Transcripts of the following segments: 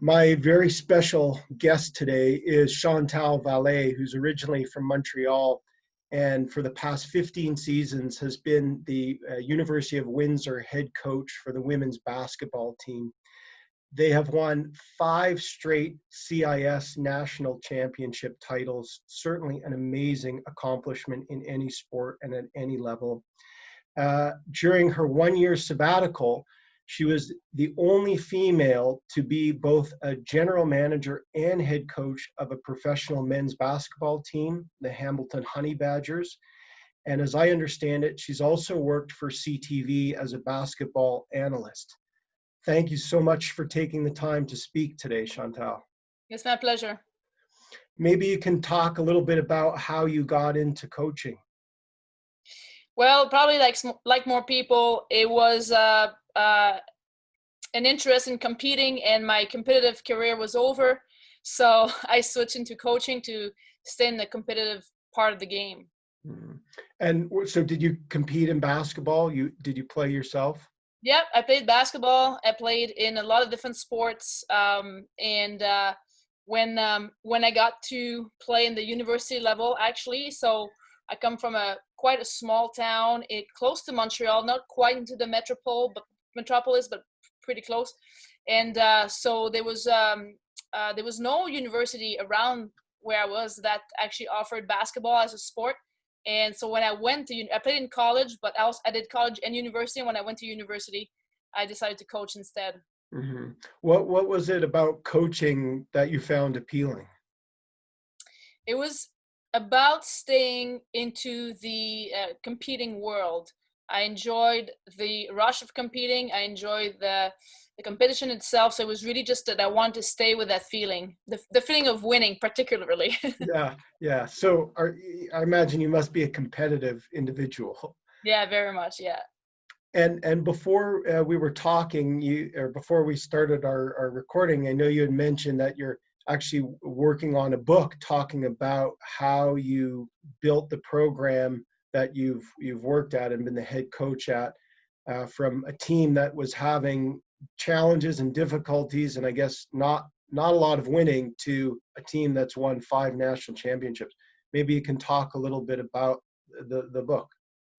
My very special guest today is Chantal Vallee, who's originally from Montreal and for the past 15 seasons has been the University of Windsor head coach for the women's basketball team. They have won 5 straight CIS national championship titles, certainly an amazing accomplishment in any sport and at any level. During her 1-year sabbatical, she was the only female to be both a general manager and head coach of a professional men's basketball team, the Hamilton Honey Badgers. And as I understand it, she's also worked for CTV as a basketball analyst. Thank you so much for taking the time to speak today, Chantal. It's my pleasure. Maybe you can talk a little bit about how you got into coaching. Well, probably like more people, it was an interest in competing, and my competitive career was over. So I switched into coaching to stay in the competitive part of the game. And so did you compete in basketball? Did you play yourself? Yep, I played basketball. I played in a lot of different sports. When I got to play in the university level, actually, so I come from quite a small town, close to Montreal, not quite into the metropolis, but pretty close. And so there was no university around where I was that actually offered basketball as a sport. And so when I played in college, but I did college and university. And when I went to university, I decided to coach instead. Mm-hmm. What was it about coaching that you found appealing? It was about staying into the competing world. I enjoyed the rush of competing. I enjoyed the competition itself. So it was really just that I wanted to stay with that feeling, the feeling of winning particularly. Yeah. So I imagine you must be a competitive individual. Yeah, very much, yeah. And before we were talking, before we started our recording, I know you had mentioned that you're actually working on a book talking about how you built the program that you've worked at and been the head coach at, from a team that was having challenges and difficulties, and I guess not a lot of winning, to a team that's won 5 national championships. Maybe you can talk a little bit about the book.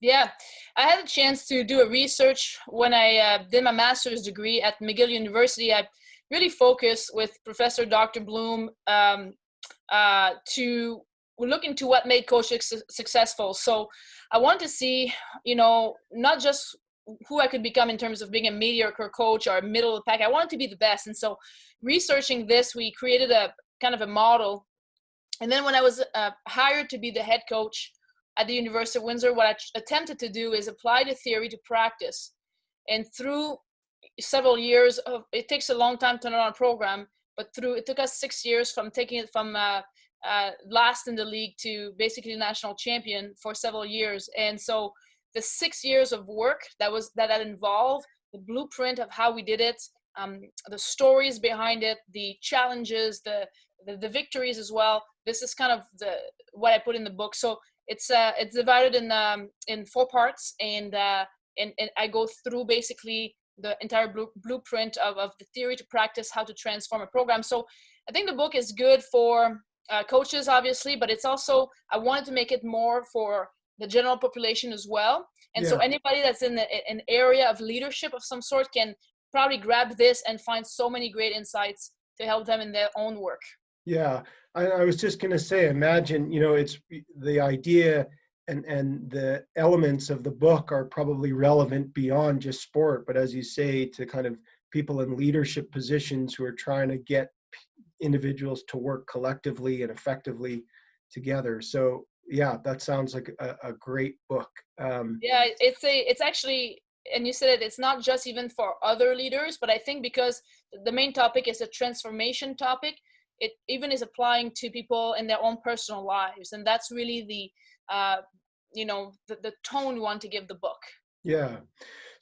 Yeah, I had a chance to do a research when I did my master's degree at McGill University. I really focused with Professor Dr. Bloom to look into what made coaching successful. So I wanted to see, not just who I could become in terms of being a mediocre coach or middle of the pack. I wanted to be the best. And so researching this, we created a kind of a model. And then when I was hired to be the head coach at the University of Windsor, what I attempted to do is apply the theory to practice. And through several years it takes a long time to turn on a program, but it took us 6 years from taking it from last in the league to basically national champion for several years. And so the 6 years of work that involved the blueprint of how we did it, the stories behind it, the challenges, the victories as well. This is kind of what I put in the book. So it's divided in 4 parts, and I go through basically the entire blueprint of the theory to practice, how to transform a program. So I think the book is good for coaches, obviously, but it's also, I wanted to make it more for the general population as well. And so anybody that's in an area of leadership of some sort can probably grab this and find so many great insights to help them in their own work. Yeah, I was just going to say, imagine, it's the idea and the elements of the book are probably relevant beyond just sport, but as you say, to kind of people in leadership positions who are trying to get individuals to work collectively and effectively together. So yeah, that sounds like a great book. Yeah, it's actually, and you said it, it's not just even for other leaders, but I think because the main topic is a transformation topic, it even is applying to people in their own personal lives. And that's really the tone we want to give the book. Yeah.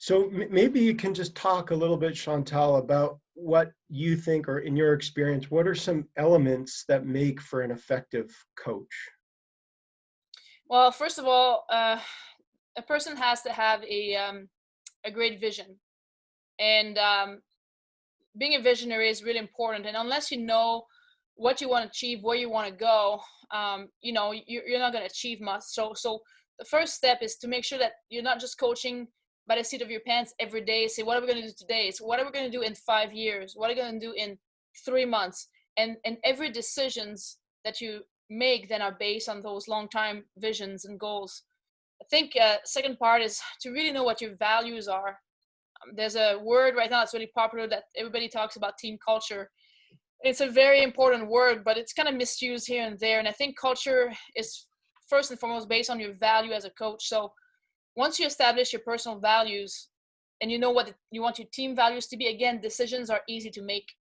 So maybe you can just talk a little bit, Chantal, about what you think, or in your experience, what are some elements that make for an effective coach? Well, first of all, a person has to have a great vision. And being a visionary is really important. And unless you know what you want to achieve, where you want to go, you know, you're not going to achieve much. So the first step is to make sure that you're not just coaching by the seat of your pants every day. Say, what are we going to do today? So what are we going to do in 5 years? What are we going to do in 3 months? And every decisions that you make then are based on those long-term visions and goals. I think second part is to really know what your values are. There's a word right now that's really popular that everybody talks about, team culture. It's a very important word, but it's kind of misused here and there. And I think culture is first and foremost based on your value as a coach. So once you establish your personal values and you know what you want your team values to be, again, decisions are easy to make,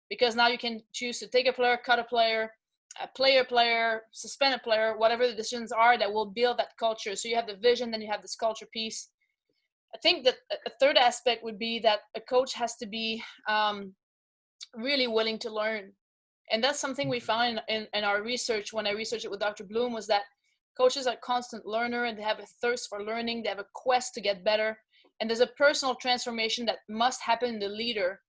because now you can choose to take a player, cut a player, play a player, suspend a player, whatever the decisions are that will build that culture. So you have the vision, then you have this culture piece. I think that a third aspect would be that a coach has to be really willing to learn. And that's something we found in our research when I researched it with Dr. Bloom, was that coaches are constant learner and they have a thirst for learning. They have a quest to get better. And there's a personal transformation that must happen in the leader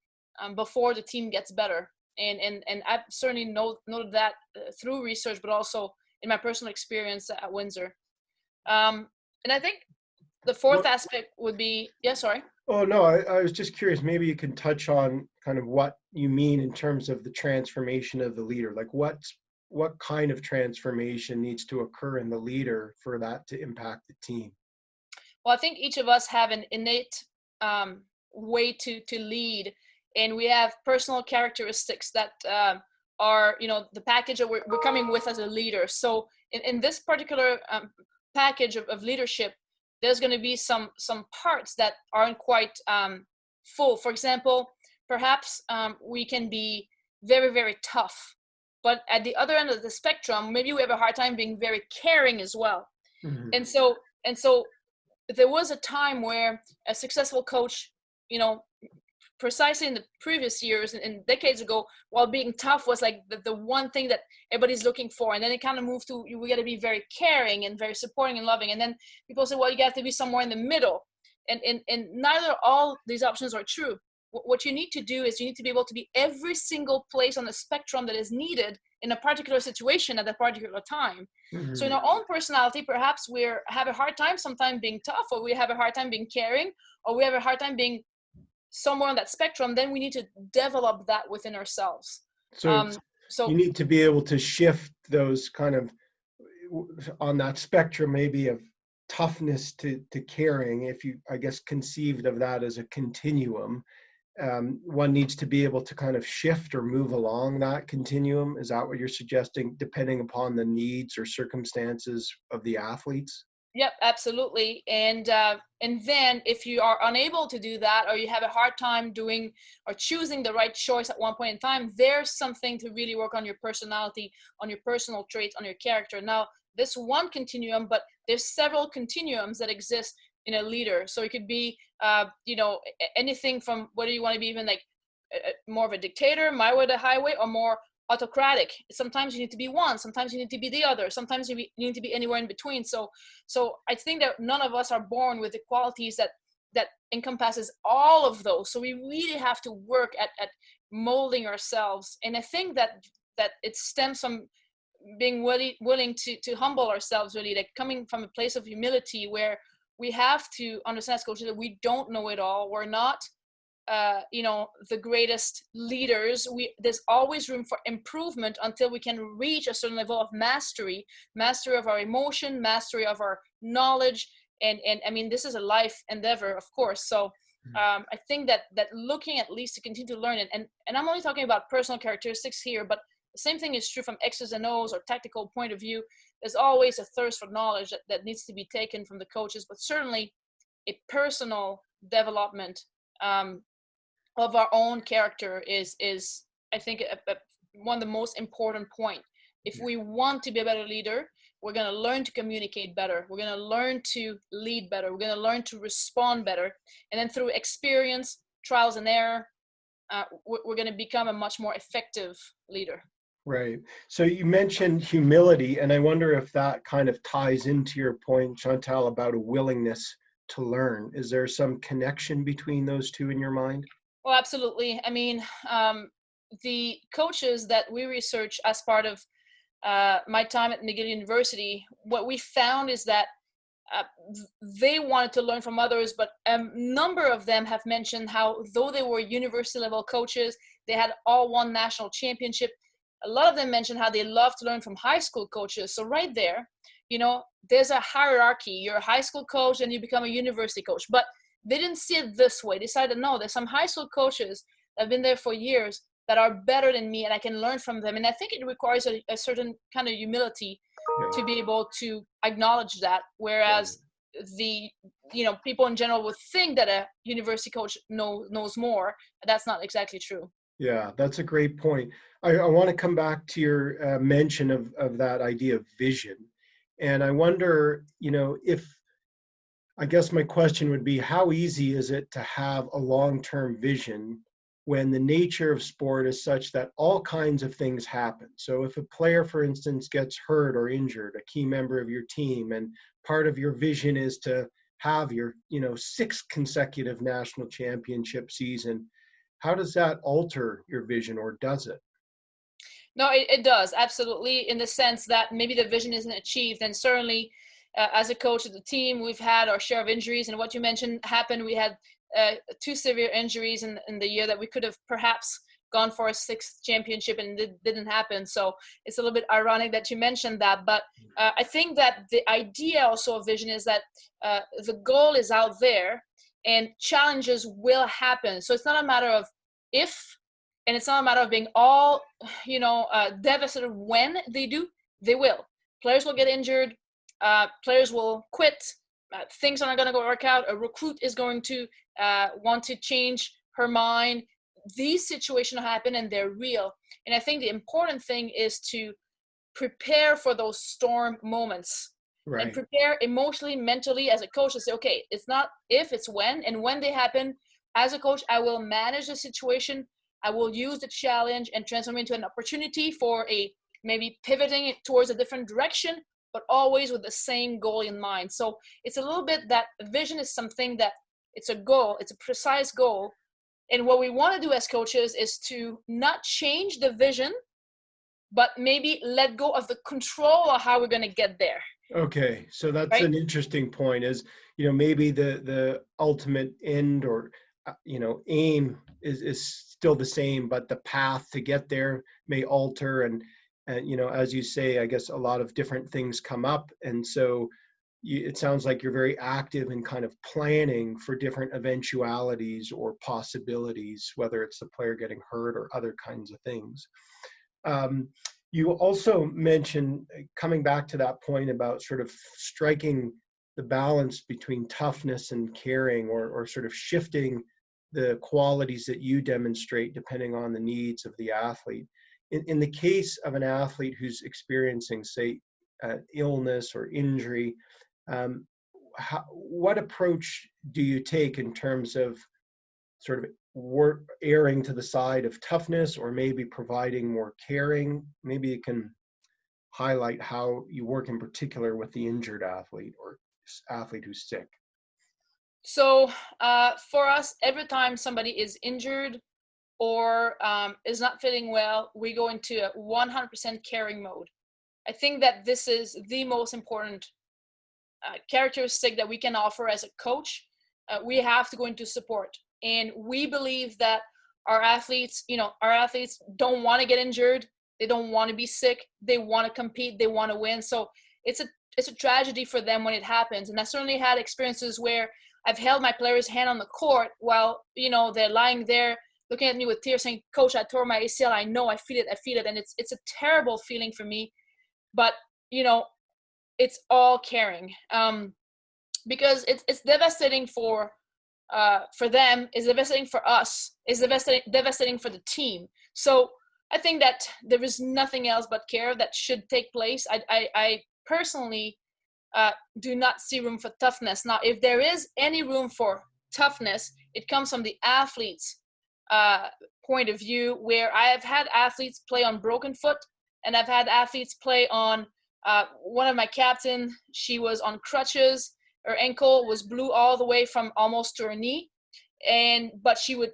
before the team gets better. And I've certainly noted that through research, but also in my personal experience at Windsor. And I think the fourth aspect would be, yeah, sorry. Oh, no, I was just curious. Maybe you can touch on kind of what you mean in terms of the transformation of the leader. Like what kind of transformation needs to occur in the leader for that to impact the team? Well, I think each of us have an innate way to lead, and we have personal characteristics that are, you know, the package that we're coming with as a leader. So in this particular package of leadership, there's going to be some parts that aren't quite full. For example, perhaps we can be very, very tough, but at the other end of the spectrum, maybe we have a hard time being very caring as well. Mm-hmm. And so there was a time where a successful coach, you know, precisely in the previous years and decades ago, while being tough was like the one thing that everybody's looking for. And then it kind of moved to, we got to be very caring and very supporting and loving. And then people say, well, you got to be somewhere in the middle. And neither all these options are true. What you need to do is you need to be able to be every single place on the spectrum that is needed in a particular situation at a particular time. Mm-hmm. So in our own personality, perhaps we have a hard time sometimes being tough, or we have a hard time being caring, or we have a hard time being somewhere on that spectrum. Then we need to develop that within ourselves. So you need to be able to shift those kind of on that spectrum, maybe of toughness to caring, if you, I guess, conceived of that as a continuum. One needs to be able to kind of shift or move along that continuum. Is that what you're suggesting, depending upon the needs or circumstances of the athletes? Yep, absolutely. And then if you are unable to do that, or you have a hard time doing or choosing the right choice at one point in time, there's something to really work on your personality, on your personal traits, on your character. Now, this one continuum, but there's several continuums that exist in a leader. So it could be, you know, anything from whether you want to be even like more of a dictator, my way or the highway, or more autocratic. Sometimes you need to be one, sometimes you need to be the other, sometimes you need to be anywhere in between. So I think that none of us are born with the qualities that encompasses all of those. So we really have to work at molding ourselves. And I think that it stems from being willing to humble ourselves, really, like coming from a place of humility where we have to understand as coaches that we don't know it all. We're not you know, the greatest leaders. There's always room for improvement until we can reach a certain level of mastery of our emotion, mastery of our knowledge. And I mean, this is a life endeavor, of course. So I think that looking at least to continue to learn it, and I'm only talking about personal characteristics here, but the same thing is true from X's and O's or tactical point of view. There's always a thirst for knowledge that needs to be taken from the coaches, but certainly a personal development of our own character is I think one of the most important point. If we want to be a better leader, we're going to learn to communicate better. We're going to learn to lead better. We're going to learn to respond better. And then through experience, trials and error, we're going to become a much more effective leader. Right. So you mentioned humility, and I wonder if that kind of ties into your point, Chantal, about a willingness to learn. Is there some connection between those two in your mind? Well, absolutely. I mean, the coaches that we research as part of my time at McGill University, what we found is that uh, they wanted to learn from others, but a number of them have mentioned how, though they were university level coaches, they had all won national championship. A lot of them mentioned how they love to learn from high school coaches. So right there, there's a hierarchy. You're a high school coach and you become a university coach, but they didn't see it this way. They decided, no, there's some high school coaches that have been there for years that are better than me and I can learn from them. And I think it requires a certain kind of humility to be able to acknowledge that, whereas the people in general would think that a university coach knows more. That's not exactly true. Yeah, that's a great point. I want to come back to your mention of that idea of vision. And I wonder, if, I guess my question would be, how easy is it to have a long-term vision when the nature of sport is such that all kinds of things happen? So if a player, for instance, gets hurt or injured, a key member of your team, and part of your vision is to have your, sixth consecutive national championship season, how does that alter your vision, or does it? No, it does, absolutely, in the sense that maybe the vision isn't achieved. And certainly, as a coach of the team, we've had our share of injuries. And what you mentioned happened. We had two severe injuries in the year that we could have perhaps gone for a sixth championship, and it didn't happen. So it's a little bit ironic that you mentioned that. But I think that the idea also of vision is that the goal is out there and challenges will happen. So it's not a matter of if, and it's not a matter of being all devastated when they do. They will. Players will get injured, players will quit, things are not going to work out, a recruit is going to want to change her mind. These situations happen and they're real. And I think the important thing is to prepare for those storm moments, and Right. prepare emotionally, mentally as a coach to say, okay, it's not if, it's when. And when they happen, as a coach, I will manage the situation. I will use the challenge and transform it into an opportunity for a maybe pivoting it towards a different direction, but always with the same goal in mind. So it's a little bit that vision is something that it's a goal, it's a precise goal. And what we want to do as coaches is to not change the vision, but maybe let go of the control of how we're going to get there. Okay, so that's Right? an interesting point. Is maybe the ultimate end, or aim is still the same, but the path to get there may alter, and as you say, I guess a lot of different things come up, and so it sounds like you're very active in kind of planning for different eventualities or possibilities, whether it's the player getting hurt or other kinds of things. Um, you also mentioned, coming back to that point about sort of striking the balance between toughness and caring, or sort of shifting the qualities that you demonstrate depending on the needs of the athlete. In the case of an athlete who's experiencing, say, illness or injury, what approach do you take in terms of sort of erring to the side of toughness, or maybe providing more caring? Maybe you can highlight how you work in particular with the injured athlete or athlete who's sick. So for us, every time somebody is injured or is not feeling well, we go into a 100% caring mode. I think that this is the most important characteristic that we can offer as a coach. We have to go into support. And we believe that our athletes don't want to get injured. They don't want to be sick. They want to compete. They want to win. So it's a tragedy for them when it happens. And I certainly had experiences where I've held my player's hand on the court while, they're lying there looking at me with tears saying, "Coach, I tore my ACL. I know, I feel it. And it's a terrible feeling for me. But, it's all caring, because it's devastating for them, is devastating for us, is devastating for the team. So I think that there is nothing else but care that should take place. I personally do not see room for toughness. Now, if there is any room for toughness, it comes from the athlete's point of view, where I have had athletes play on broken foot, and I've had athletes play on one of my captain, she was on crutches. Her ankle was blue all the way from almost to her knee. But she would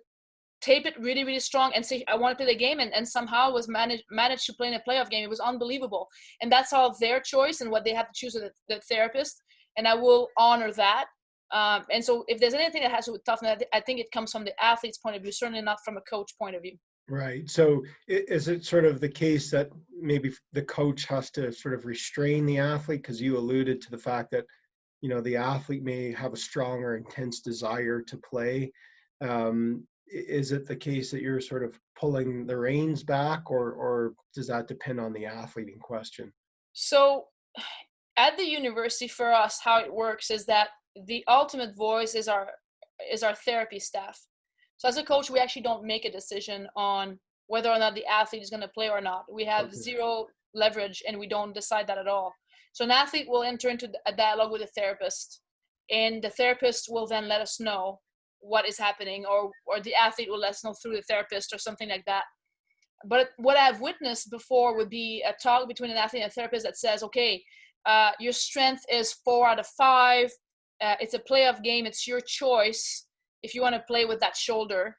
tape it really, really strong and say, I want to play the game, and somehow was managed to play in a playoff game. It was unbelievable. And that's all their choice and what they have to choose with the therapist. And I will honor that. And so if there's anything that has to do with toughness, I think it comes from the athlete's point of view, certainly not from a coach point of view. Right. So is it sort of the case that maybe the coach has to sort of restrain the athlete? Because you alluded to the fact that, the athlete may have a strong or intense desire to play. Is it the case that you're sort of pulling the reins back, or does that depend on the athlete in question? So at the university, for us, how it works is that the ultimate voice is our therapy staff. So as a coach, we actually don't make a decision on whether or not the athlete is going to play or not. We have zero leverage, and we don't decide that at all. So an athlete will enter into a dialogue with a therapist, and the therapist will then let us know what is happening, or the athlete will let us know through the therapist or something like that. But what I've witnessed before would be a talk between an athlete and a therapist that says, okay, your strength is 4 out of 5. It's a playoff game. It's your choice if you want to play with that shoulder.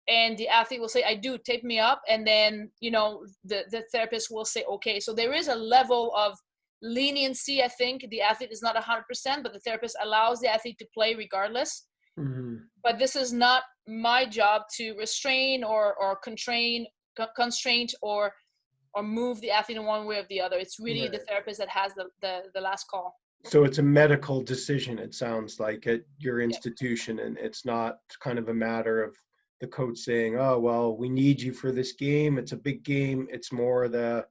And the athlete will say, I do, tape me up. And then, the therapist will say, okay. So there is a level of leniency. I think the athlete is not 100%, but the therapist allows the athlete to play regardless. Mm-hmm. But this is not my job to restrain or constraint or move the athlete in one way or the other. It's really right. The therapist that has the last call. So it's a medical decision, it sounds like, at your institution, and it's not kind of a matter of the coach saying, oh, well, we need you for this game. It's a big game. It's more the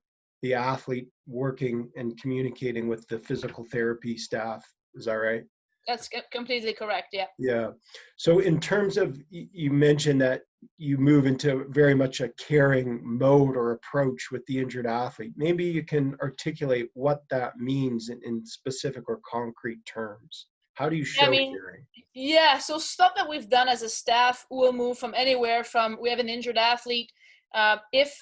athlete working and communicating with the physical therapy staff. Is that right? That's completely correct. Yeah. Yeah. So in terms of, you mentioned that you move into very much a caring mode or approach with the injured athlete. Maybe you can articulate what that means in specific or concrete terms. How do you show caring? Yeah. So stuff that we've done as a staff will move from anywhere from, we have an injured athlete. If,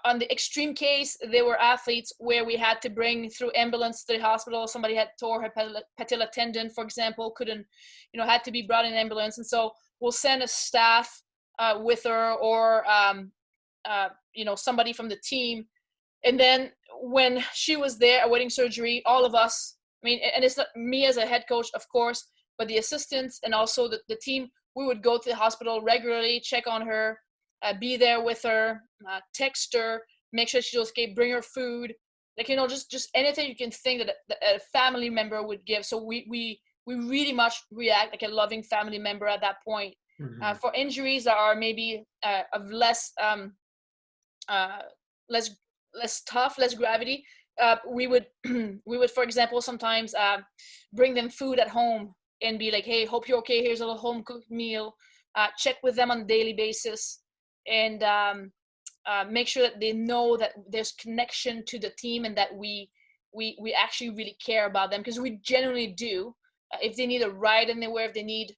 on the extreme case, there were athletes where we had to bring through ambulance to the hospital. Somebody had tore her patella tendon, for example, couldn't, had to be brought in ambulance. And so we'll send a staff with her, or, somebody from the team. And then when she was there awaiting surgery, all of us, and it's not me as a head coach, of course, but the assistants and also the team, we would go to the hospital regularly, check on her, be there with her, text her, make sure she's okay, bring her food, just anything you can think that a family member would give. So we really much react like a loving family member at that point. Mm-hmm. For injuries that are maybe of less tough, less gravity, we would for example sometimes bring them food at home and be like, hey, hope you're okay, here's a little home cooked meal, check with them on a daily basis, and make sure that they know that there's connection to the team and that we actually really care about them, because we genuinely do. If they need a ride anywhere, if they need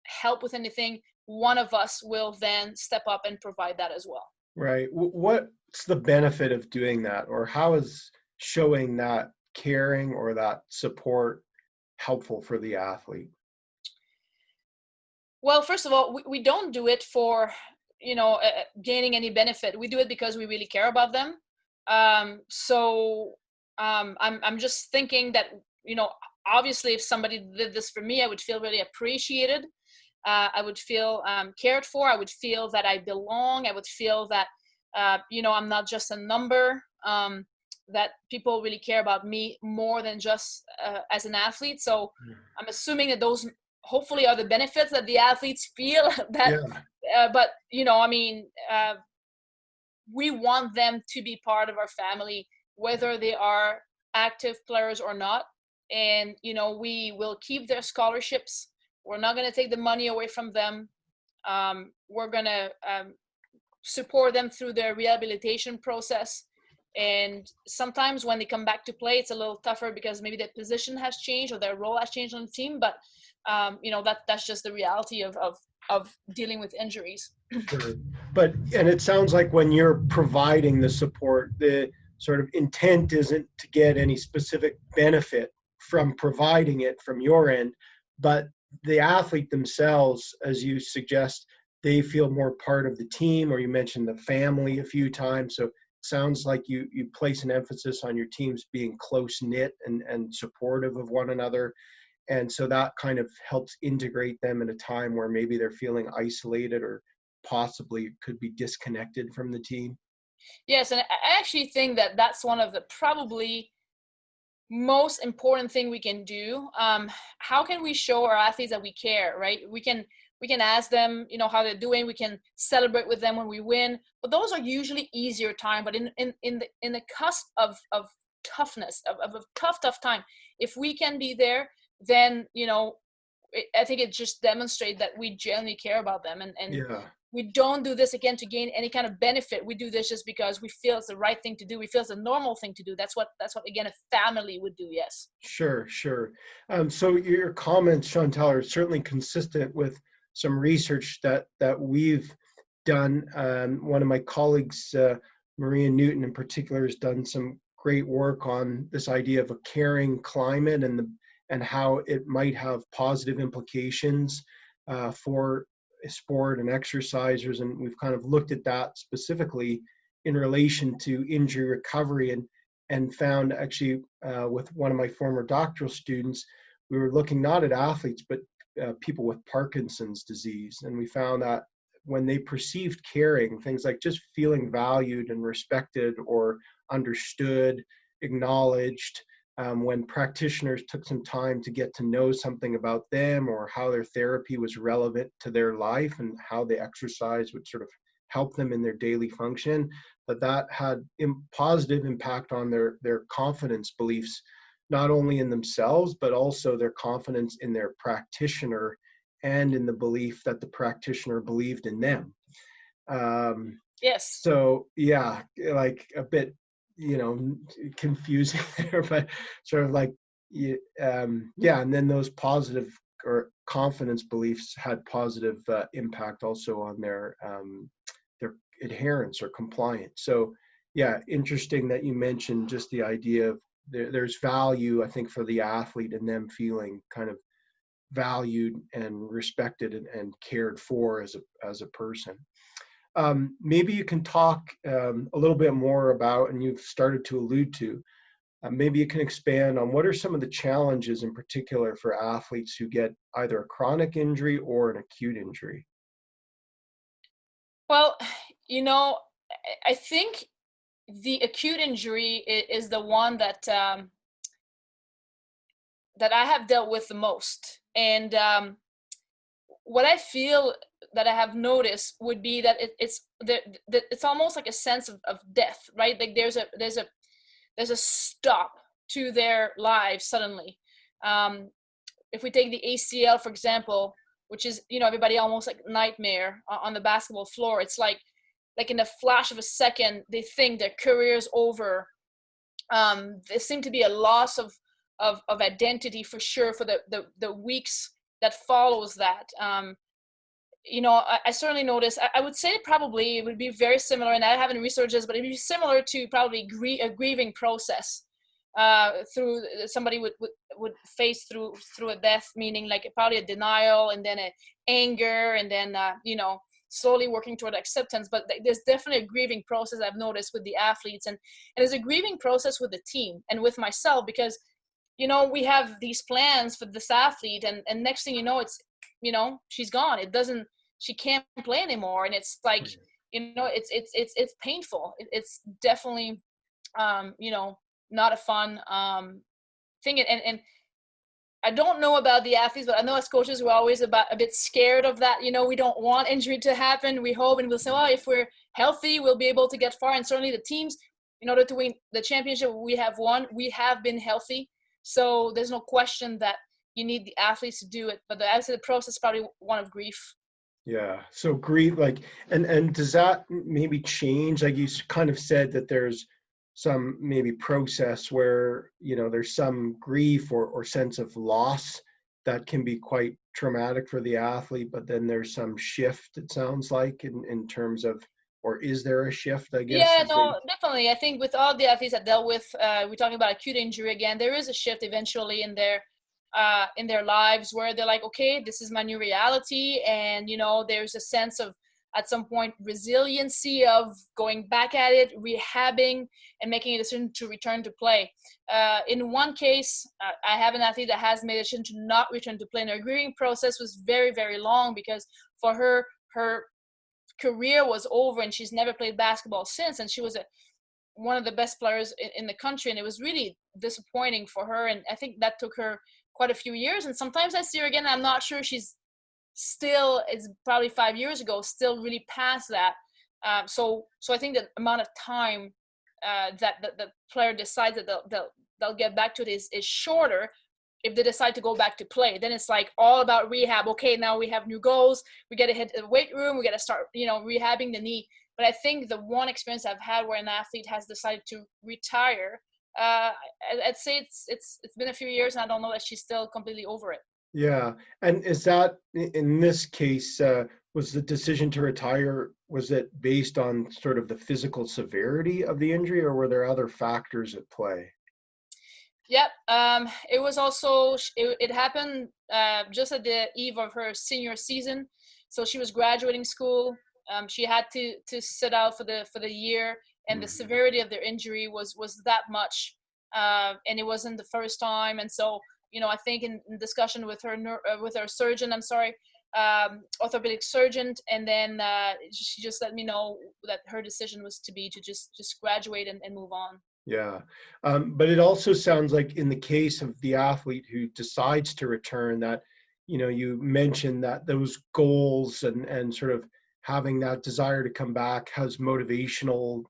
help with anything, one of us will then step up and provide that as well. Right. What's the benefit of doing that, or how is showing that caring or that support helpful for the athlete? Well, first of all, we don't do it for gaining any benefit. We do it because we really care about them. I'm just thinking that, obviously if somebody did this for me, I would feel really appreciated. I would feel cared for. I would feel that I belong. I would feel that, I'm not just a number, that people really care about me more than just as an athlete. So I'm assuming that those hopefully are the benefits that the athletes feel that, but we want them to be part of our family, whether they are active players or not. And, we will keep their scholarships. We're not going to take the money away from them. We're going to support them through their rehabilitation process. And sometimes when they come back to play, it's a little tougher because maybe their position has changed or their role has changed on the team. But, that's just the reality of dealing with injuries. Sure. And it sounds like when you're providing the support, the sort of intent isn't to get any specific benefit from providing it from your end, but the athlete themselves, as you suggest, they feel more part of the team, or you mentioned the family a few times. So it sounds like you place an emphasis on your teams being close knit and supportive of one another. And so that kind of helps integrate them in a time where maybe they're feeling isolated or possibly could be disconnected from the team. Yes, and I actually think that that's one of the probably most important thing we can do. How can we show our athletes that we care, right? We can ask them, how they're doing. We can celebrate with them when we win, but those are usually easier time. But in the cusp of toughness, of a tough time, if we can be there, then I think it just demonstrates that we genuinely care about them, and Yeah. we don't do this again to gain any kind of benefit. We do this just because we feel it's the right thing to do. We feel it's a normal thing to do. That's what again a family would do. Yes. Sure, sure. So your comments, Chantal, are certainly consistent with some research that we've done. One of my colleagues, Maria Newton in particular, has done some great work on this idea of a caring climate and how it might have positive implications for sport and exercisers. And we've kind of looked at that specifically in relation to injury recovery, and found actually with one of my former doctoral students, we were looking not at athletes, but people with Parkinson's disease. And we found that when they perceived caring, things like just feeling valued and respected or understood, acknowledged, when practitioners took some time to get to know something about them or how their therapy was relevant to their life and how the exercise would sort of help them in their daily function, that had positive impact on their confidence beliefs, not only in themselves, but also their confidence in their practitioner and in the belief that the practitioner believed in them. Yes. So yeah, like a bit, confusing there, but sort of like, yeah, and then those positive or confidence beliefs had positive impact also on their adherence or compliance. So yeah, interesting that you mentioned just the idea of there's value, I think, for the athlete and them feeling kind of valued and respected and cared for as a person. Maybe you can talk a little bit more about, and you've started to allude to, maybe you can expand on what are some of the challenges in particular for athletes who get either a chronic injury or an acute injury. Well, I think the acute injury is the one that that I have dealt with the most. And what I feel that I have noticed would be that it's almost like a sense of death, right? Like there's a stop to their lives suddenly. If we take the ACL, for example, which is, everybody almost like nightmare on the basketball floor. It's like in a flash of a second, they think their career's over. There seemed to be a loss of identity for sure for the weeks that follows that. I certainly noticed, I would say probably it would be very similar, and I haven't researched this, but it'd be similar to probably a grieving process through somebody would face through a death, meaning like probably a denial and then a anger and then slowly working toward acceptance. But there's definitely a grieving process I've noticed with the athletes, and there's a grieving process with the team and with myself, because we have these plans for this athlete, and next thing you know, it's she's gone. She can't play anymore, and it's like it's painful. It's definitely not a fun thing. And I don't know about the athletes, but I know as coaches we're always a bit scared of that. We don't want injury to happen. We hope, and we'll say, well, if we're healthy, we'll be able to get far. And certainly the teams, in order to win the championship we have won, we have been healthy. So there's no question that you need the athletes to do it. But the process is probably one of grief. Yeah. So grief, like, and does that maybe change? Like you kind of said that there's some maybe process where, there's some grief or sense of loss that can be quite traumatic for the athlete, but then there's some shift, it sounds like, in terms of, or is there a shift, I guess? Yeah, no, definitely. I think with all the athletes I dealt with, we're talking about acute injury again, there is a shift eventually in their in their lives where they're like, okay, this is my new reality. And, there's a sense of, at some point, resiliency of going back at it, rehabbing, and making a decision to return to play. In one case, I have an athlete that has made a decision to not return to play. And her grieving process was very, very long, because for her, her career was over and she's never played basketball since. And she was one of the best players in the country. And it was really disappointing for her. And I think that took her quite a few years. And sometimes I see her again, I'm not sure she's still, it's probably 5 years ago, still really past that. So I think the amount of time that the player decides that they'll get back to it is shorter if they decide to go back to play. Then it's like all about rehab. Okay, now we have new goals. We got to hit the weight room. We got to start, rehabbing the knee. But I think the one experience I've had where an athlete has decided to retire, I'd say it's been a few years, and I don't know that she's still completely over it. Yeah. And is that, in this case, was the decision to retire, was it based on sort of the physical severity of the injury, or were there other factors at play? Yep. It was also, it happened just at the eve of her senior season. So she was graduating school. She had to sit out for the year, and the severity of their injury was that much. And it wasn't the first time. And so, I think in discussion with her surgeon, orthopedic surgeon, and then she just let me know that her decision was to just graduate and move on. Yeah. But it also sounds like in the case of the athlete who decides to return, that, you mentioned that those goals and sort of having that desire to come back has motivational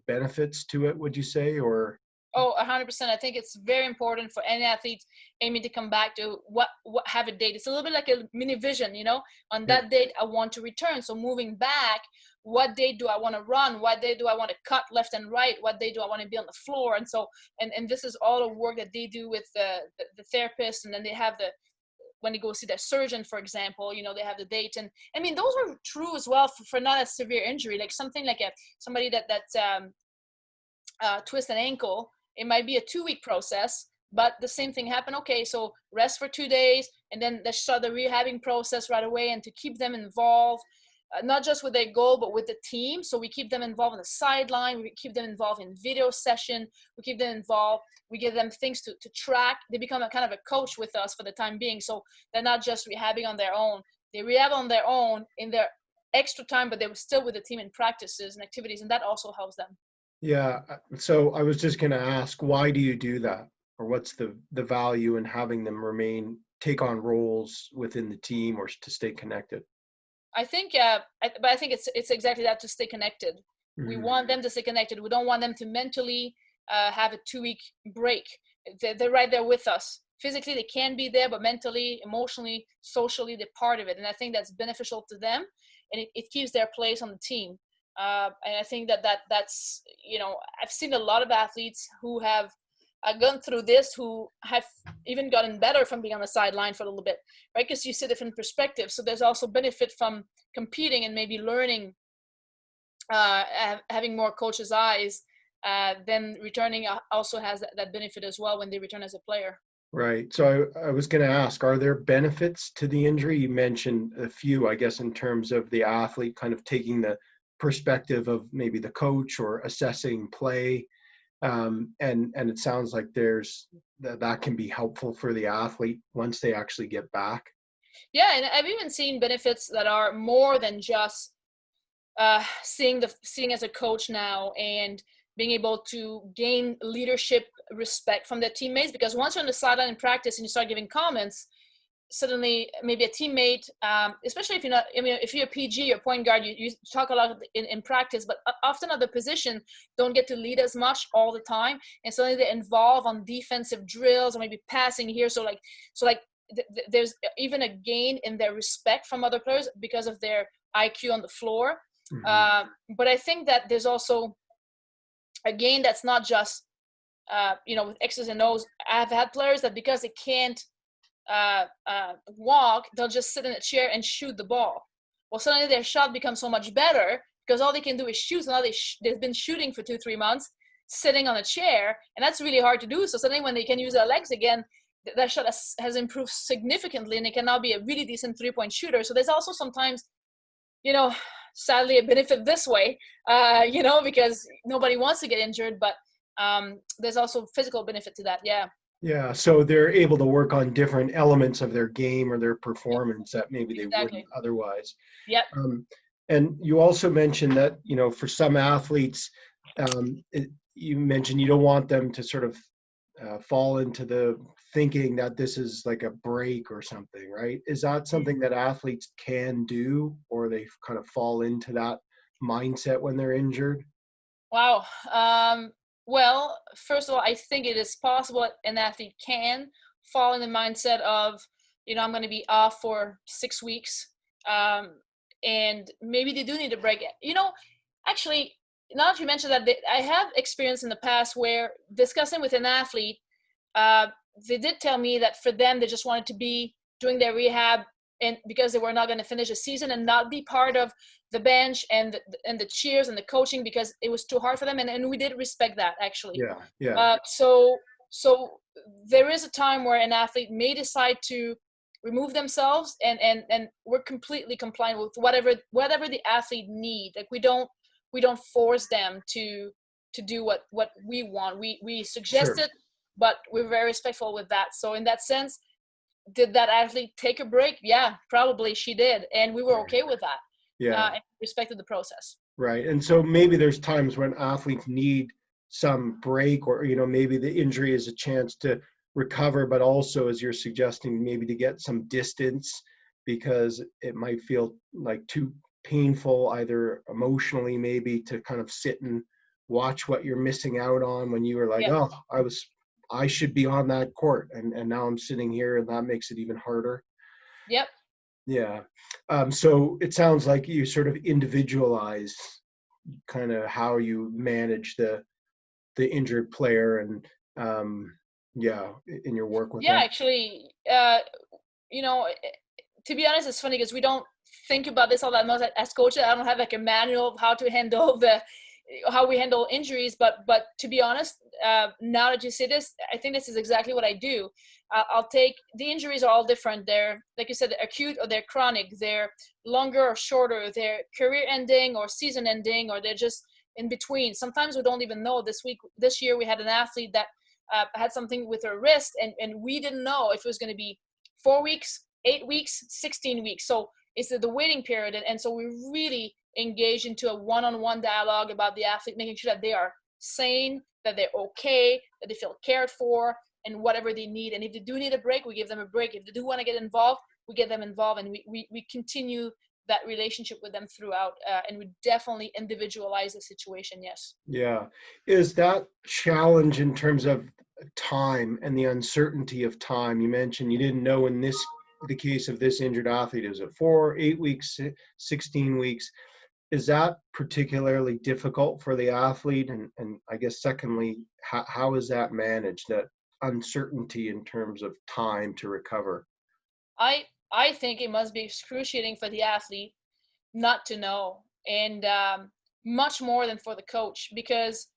benefits to it, would you say? Or? Oh, 100%. I think it's very important for any athlete aiming to come back to what have a date. It's a little bit like a mini vision, on that date, I want to return. So moving back, what date do I want to run? What day do I want to cut left and right? What day do I want to be on the floor? And so, and this is all the work that they do with the therapist. And then they have when they go see their surgeon, for example, they have the date. And I mean, those are true as well for not a severe injury, like something like somebody that twist an ankle. It might be a 2-week process, but the same thing happened. Okay, so rest for 2 days, and then they start the rehabbing process right away, and to keep them involved, not just with their goal, but with the team. So we keep them involved on the sideline. We keep them involved in video session. We keep them involved. We give them things to track. They become a kind of a coach with us for the time being. So they're not just rehabbing on their own. They rehab on their own in their extra time, but they were still with the team in practices and activities, and that also helps them. Yeah. So I was just going to ask, why do you do that? Or what's the value in having them take on roles within the team, or to stay connected? I think, but I think it's exactly that, to stay connected. Mm-hmm. We want them to stay connected. We don't want them to mentally have a 2-week break. They're right there with us. Physically, they can be there, but mentally, emotionally, socially, they're part of it. And I think that's beneficial to them, and it keeps their place on the team. And I think that's, I've seen a lot of athletes who have gone through this, who have even gotten better from being on the sideline for a little bit, right? Because you see different perspectives. So there's also benefit from competing and maybe learning, having more coach's eyes. Then returning also has that benefit as well when they return as a player. Right. So I was going to ask, are there benefits to the injury? You mentioned a few, I guess, in terms of the athlete kind of taking the perspective of maybe the coach or assessing play. And it sounds like that can be helpful for the athlete once they actually get back. Yeah. And I've even seen benefits that are more than just seeing as a coach now, and being able to gain leadership respect from their teammates, because once you're on the sideline in practice and you start giving comments, suddenly maybe a teammate, especially if you're not, if you're a PG or point guard, you talk a lot in practice, but often other positions don't get to lead as much all the time. And suddenly they're involved on defensive drills or maybe passing here. So there's even a gain in their respect from other players because of their IQ on the floor. Mm-hmm. But I think that there's also a gain that's not just, with X's and O's. I've had players that because they can't walk, they'll just sit in a chair and shoot the ball. Well, suddenly their shot becomes so much better because all they can do is shoot. So now they've been shooting for 2-3 months, sitting on a chair, and that's really hard to do. So suddenly when they can use their legs again, that shot has improved significantly, and it can now be a really decent 3-point shooter. So there's also sometimes, sadly, a benefit this way, because nobody wants to get injured, but there's also physical benefit to that. Yeah. Yeah, so they're able to work on different elements of their game or their performance that maybe they wouldn't Exactly. otherwise. Yep. And you also mentioned that, for some athletes, you mentioned you don't want them to sort of fall into the thinking that this is like a break or something, right? Is that something that athletes can do, or they kind of fall into that mindset when they're injured? Wow. Well, first of all, I think it is possible an athlete can fall in the mindset of, I'm going to be off for 6 weeks. And maybe they do need a break. Actually, now that you mentioned that, I have experience in the past where discussing with an athlete, they did tell me that for them, they just wanted to be doing their rehab, and because they were not going to finish a season and not be part of the bench and the cheers and the coaching, because it was too hard for them. And we did respect that, actually. Yeah, yeah. So there is a time where an athlete may decide to remove themselves, and we're completely compliant with whatever the athlete need. Like, we don't force them to do what we want. We suggest Sure. it, but we're very respectful with that. So in that sense, did that athlete take a break? Yeah, probably she did, and we were okay with that. Yeah. And respected the process. Right. And so maybe there's times when athletes need some break, or, maybe the injury is a chance to recover, but also, as you're suggesting, maybe to get some distance because it might feel like too painful, either emotionally, maybe, to kind of sit and watch what you're missing out on when you were like, Yep. oh, I should be on that court. And now I'm sitting here, and that makes it even harder. Yep. Yeah. So it sounds like you sort of individualize kind of how you manage the injured player, and in your work with Yeah, them. actually, to be honest, it's funny because we don't think about this all that much as coaches. I don't have like a manual of how to handle how we handle injuries, but to be honest, now that you say this, I think this is exactly what I do. I'll take the injuries are all different. They're, like you said, they're acute or they're chronic. They're longer or shorter. They're career ending or season ending, or they're just in between. Sometimes we don't even know. This year we had an athlete that had something with her wrist, and we didn't know if it was going to be 4 weeks, 8 weeks, 16 weeks. So it's the waiting period. And so we really engage into a one-on-one dialogue about the athlete, making sure that they are sane, that they're okay, that they feel cared for, and whatever they need. And if they do need a break, we give them a break. If they do want to get involved, we get them involved, and we continue that relationship with them throughout. And we definitely individualize the situation. Yes. Yeah. Is that challenge in terms of time and the uncertainty of time? You mentioned you didn't know in the case of this injured athlete, is it 4, 8 weeks, 16 weeks? Is that particularly difficult for the athlete? And I guess secondly, how is that managed, that uncertainty in terms of time to recover? I think it must be excruciating for the athlete not to know, and much more than for the coach, because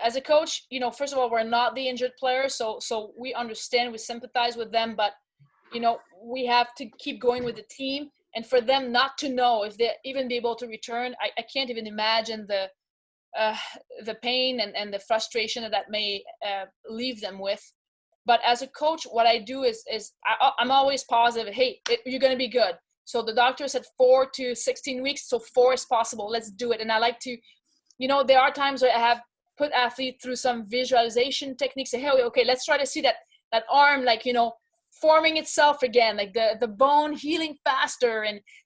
as a coach, first of all, we're not the injured player, so we understand, we sympathize with them, but we have to keep going with the team. And for them not to know if they even be able to return, I can't even imagine the pain and the frustration that may leave them with. But as a coach, what I do is I'm always positive. Hey, you're going to be good. So the doctor said 4 to 16 weeks, so 4 is possible. Let's do it. And I like to, there are times where I have put athletes through some visualization techniques. Say, hey, okay, let's try to see that arm, like, forming itself again, like the bone healing faster,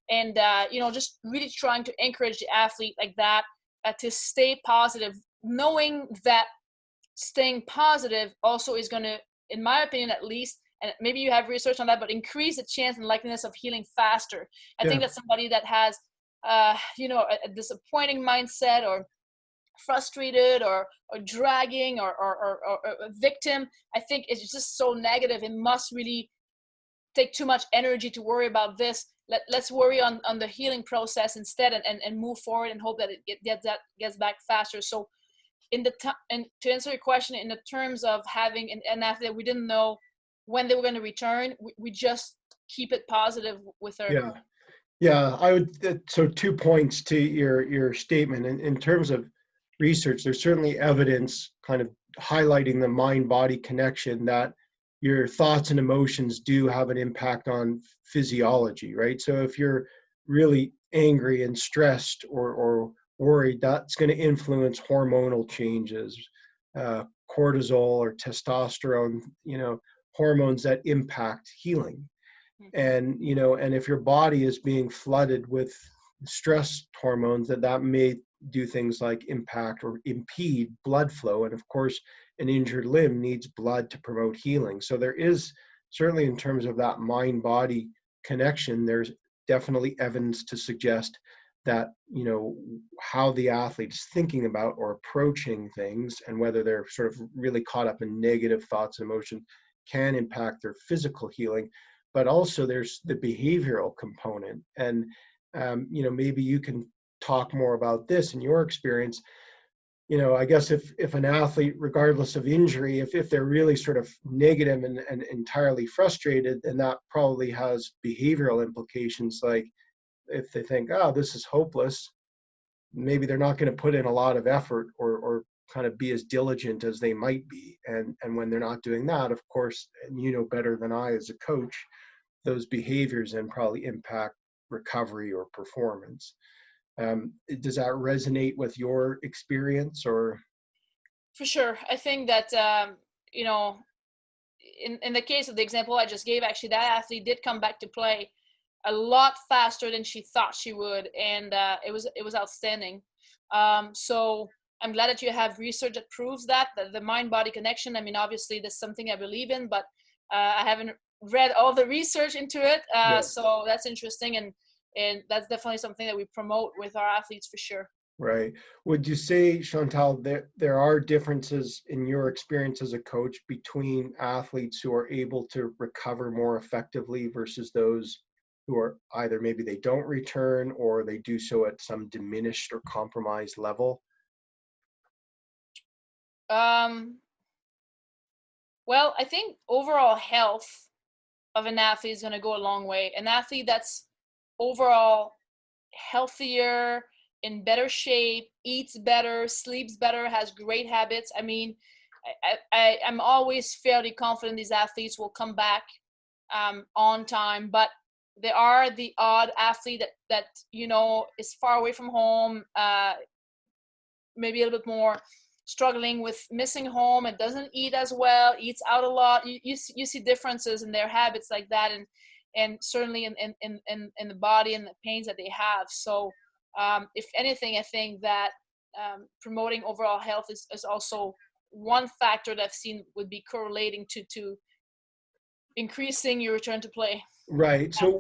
and just really trying to encourage the athlete like that, to stay positive, knowing that staying positive also is going to, in my opinion at least, and maybe you have research on that, but increase the chance and likeliness of healing faster. I think that somebody that has a disappointing mindset, or frustrated, or dragging, or a victim, I think it's just so negative. It must really take too much energy to worry about this. Let's worry on the healing process instead, and move forward and hope that it gets back faster. So and to answer your question, in the terms of having an athlete that we didn't know when they were going to return, we just keep it positive with her. Yeah. Yeah, I would. So 2 points to your statement. In terms of research, there's certainly evidence kind of highlighting the mind-body connection that your thoughts and emotions do have an impact on physiology, right? So if you're really angry and stressed or worried, that's going to influence hormonal changes, cortisol or testosterone, hormones that impact healing. And and if your body is being flooded with stress hormones, that may do things like impact or impede blood flow. And of course, an injured limb needs blood to promote healing. So there is certainly, in terms of that mind body connection, there's definitely evidence to suggest that how the athlete is thinking about or approaching things, and whether they're sort of really caught up in negative thoughts and emotions, can impact their physical healing. But also there's the behavioral component. And, maybe you can talk more about this in your experience. I guess if an athlete, regardless of injury, if they're really sort of negative and entirely frustrated, then that probably has behavioral implications. Like if they think, oh, this is hopeless, maybe they're not going to put in a lot of effort or kind of be as diligent as they might be. And when they're not doing that, of course, and you know better than I as a coach, those behaviors then probably impact recovery or performance. Does that resonate with your experience? Or? For sure. I think that, in the case of the example I just gave, actually, that athlete did come back to play a lot faster than she thought she would. And it was outstanding. So I'm glad that you have research that proves that the mind-body connection. I mean, obviously, that's something I believe in, but I haven't read all the research into it. Yeah. So that's interesting. And that's definitely something that we promote with our athletes for sure. Right. Would you say, Chantal, there are differences in your experience as a coach between athletes who are able to recover more effectively versus those who are either maybe they don't return or they do so at some diminished or compromised level? Well, I think overall health of an athlete is going to go a long way. An athlete that's overall healthier, in better shape, eats better, sleeps better, has great habits. I mean, I'm always fairly confident these athletes will come back on time, but there are the odd athlete that is far away from home, maybe a little bit more struggling with missing home and doesn't eat as well, eats out a lot. You see differences in their habits like that, and certainly in the body and the pains that they have. So if anything, I think that promoting overall health is also one factor that I've seen would be correlating to increasing your return to play. Right. So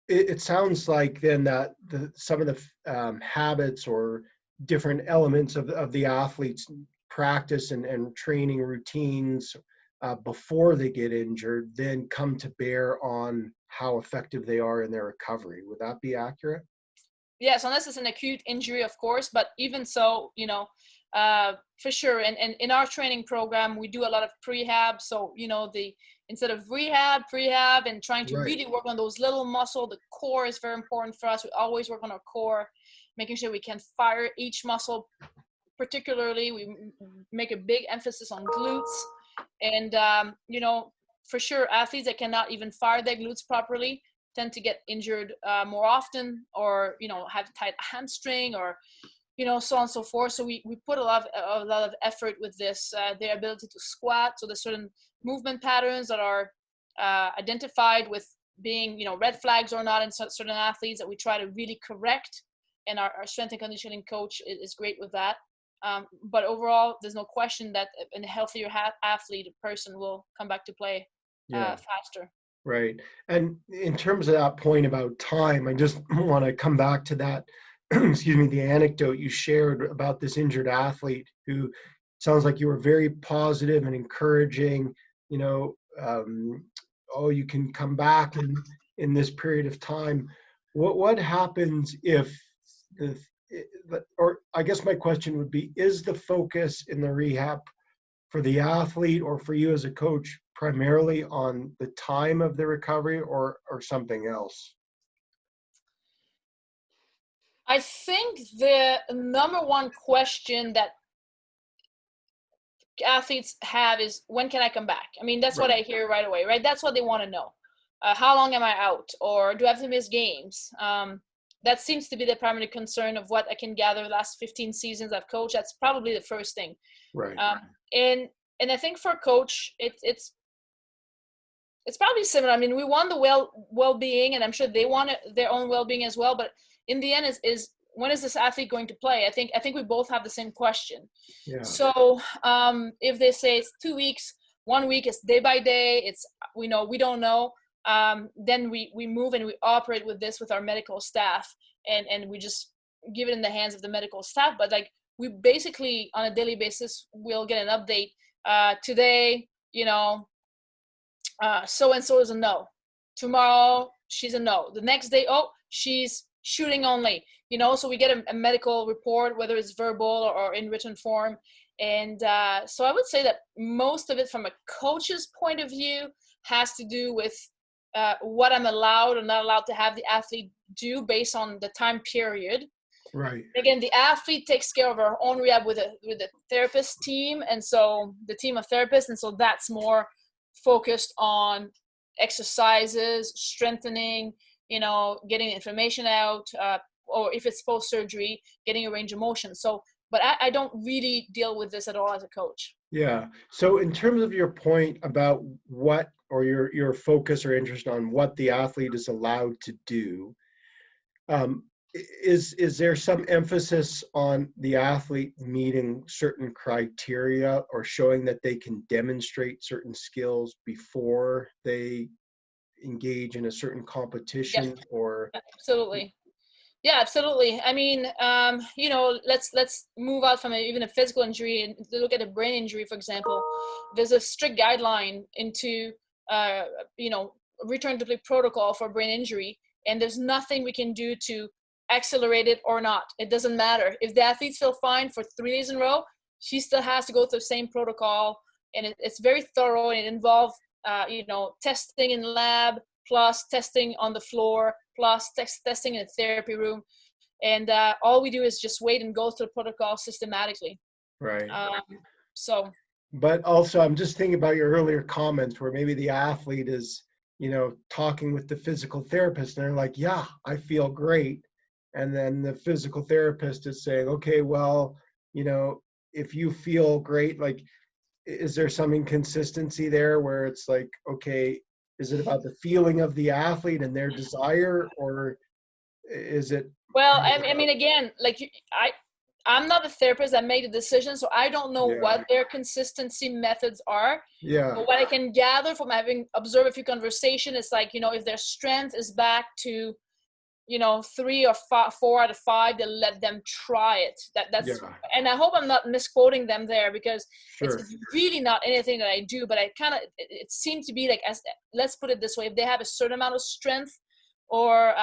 it sounds like then that some of the habits or different elements of the athlete's practice and training routines before they get injured then come to bear on how effective they are in their recovery. Would that be accurate? Yes, unless it's an acute injury, of course, but even so, for sure. And in our training program, we do a lot of prehab. So, instead of prehab and trying to really work on those little muscle, the core is very important for us. We always work on our core, making sure we can fire each muscle. Particularly, we make a big emphasis on glutes. And, for sure, athletes that cannot even fire their glutes properly tend to get injured more often, or have tight hamstring, or so on and so forth. So we put a lot of effort with this, their ability to squat. So there's certain movement patterns that are identified with being red flags or not in certain athletes that we try to really correct, and our strength and conditioning coach is great with that. But overall, there's no question that a healthier athlete, a person, will come back to play faster. Right. And in terms of that point about time, I just want to come back to that, excuse me, the anecdote you shared about this injured athlete who sounds like you were very positive and encouraging, you can come back in this period of time. What happens if, or I guess my question would be, is the focus in the rehab for the athlete or for you as a coach primarily on the time of the recovery or something else? I think the number one question that athletes have is, when can I come back? I mean, that's what Right. I hear right away, right? That's what they want to know. How long am I out? Or do I have to miss games? That seems to be the primary concern of what I can gather the last 15 seasons I've coached. That's probably the first thing. Right. And I think for a coach, it's probably similar. I mean, we want the well-being, and I'm sure they want their own well-being as well. But in the end, is when is this athlete going to play? I think we both have the same question. Yeah. So if they say it's 2 weeks, 1 week, it's day by day, it's we don't know. Then we move and we operate with this with our medical staff, and we just give it in the hands of the medical staff. But like, we basically on a daily basis will get an update. Today, so and so is a no. Tomorrow she's a no. The next day, oh, she's shooting only. So we get a medical report, whether it's verbal or in written form. And so I would say that most of it from a coach's point of view has to do with what I'm allowed or not allowed to have the athlete do based on the time period. Right. Again, the athlete takes care of her own rehab with the therapist team, and so the team of therapists, and so that's more focused on exercises, strengthening, getting information out, or if it's post-surgery, getting a range of motion. So, but I don't really deal with this at all as a coach. Yeah. So in terms of your point about what, or your focus or interest on what the athlete is allowed to do, is there some emphasis on the athlete meeting certain criteria or showing that they can demonstrate certain skills before they engage in a certain competition? Yeah, or absolutely. Yeah, absolutely. I mean, let's move out from even a physical injury and look at a brain injury, for example. There's a strict guideline into, return to play protocol for brain injury, and there's nothing we can do to accelerate it or not. It doesn't matter. If the athlete's still fine for 3 days in a row, she still has to go through the same protocol, and it's very thorough, and it involves, testing in lab, plus testing on the floor, plus testing in the therapy room. And all we do is just wait and go through the protocol systematically. Right. So. But also, I'm just thinking about your earlier comments where maybe the athlete is, talking with the physical therapist and they're like, yeah, I feel great. And then the physical therapist is saying, okay, well, if you feel great, like, is there some inconsistency there where it's like, okay, is it about the feeling of the athlete and their desire, or is it? Well, I mean, again, like I'm not the therapist that made the decision, so I don't know what their consistency methods are. Yeah. But what I can gather from having observed a few conversations is like, if their strength is back to, 3 or 4 out of 5, they let them try it. That's and I hope I'm not misquoting them there, because it's really not anything that I do, but it seemed to be like, let's put it this way, if they have a certain amount of strength, or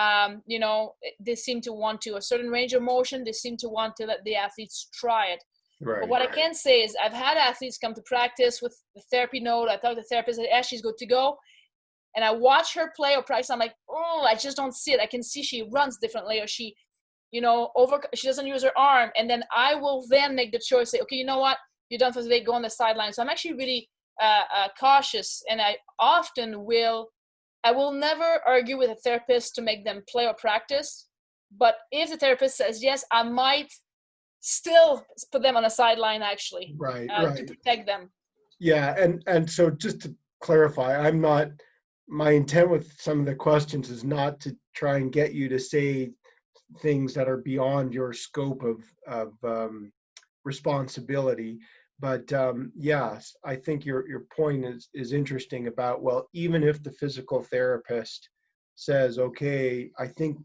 they seem to want to a certain range of motion, they seem to want to let the athletes try it. Right. But what I can say is I've had athletes come to practice with the therapy note. I thought the therapist said, she's good to go. And I watch her play or practice. I'm like, oh, I just don't see it. I can see she runs differently, or she, she doesn't use her arm. And then I will then make the choice, say, okay, you know what? You're done for today, go on the sideline. So I'm actually really cautious. And I will never argue with a therapist to make them play or practice. But if the therapist says yes, I might still put them on a sideline, actually, to protect them. Yeah, and so just to clarify, my intent with some of the questions is not to try and get you to say things that are beyond your scope of responsibility. But yes, I think your point is interesting about, well, even if the physical therapist says, okay, I think,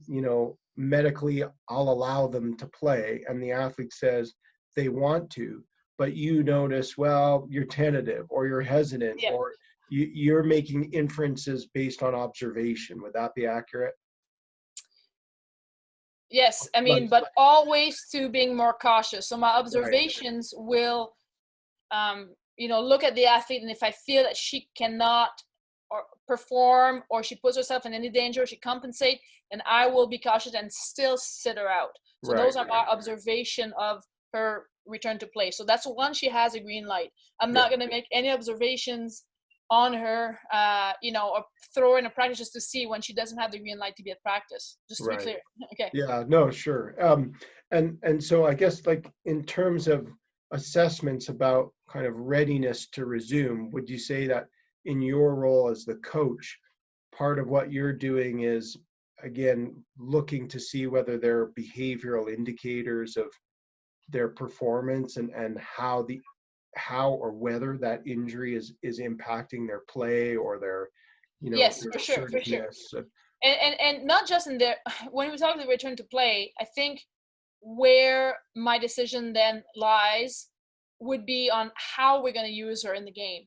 medically I'll allow them to play, and the athlete says they want to, but you notice, well, you're tentative or you're hesitant, or you're making inferences based on observation. Would that be accurate? Yes, I mean, but always to being more cautious. So my observations will look at the athlete, and if I feel that she cannot or perform, or she puts herself in any danger, she compensate, and I will be cautious and still sit her out. So those are my observation of her return to play. So that's one, she has a green light. I'm not going to make any observations on her, or throw her in a practice just to see when she doesn't have the green light to be at practice. Just to be clear. Okay. Yeah, no, sure. And so I guess, like, in terms of assessments about kind of readiness to resume, would you say that in your role as the coach, part of what you're doing is, again, looking to see whether there are behavioral indicators of their performance and how or whether that injury is impacting their play or their, yes, their for sure. assertiveness? And not just in there. When we talk about return to play, I think where my decision then lies would be on how we're going to use her in the game.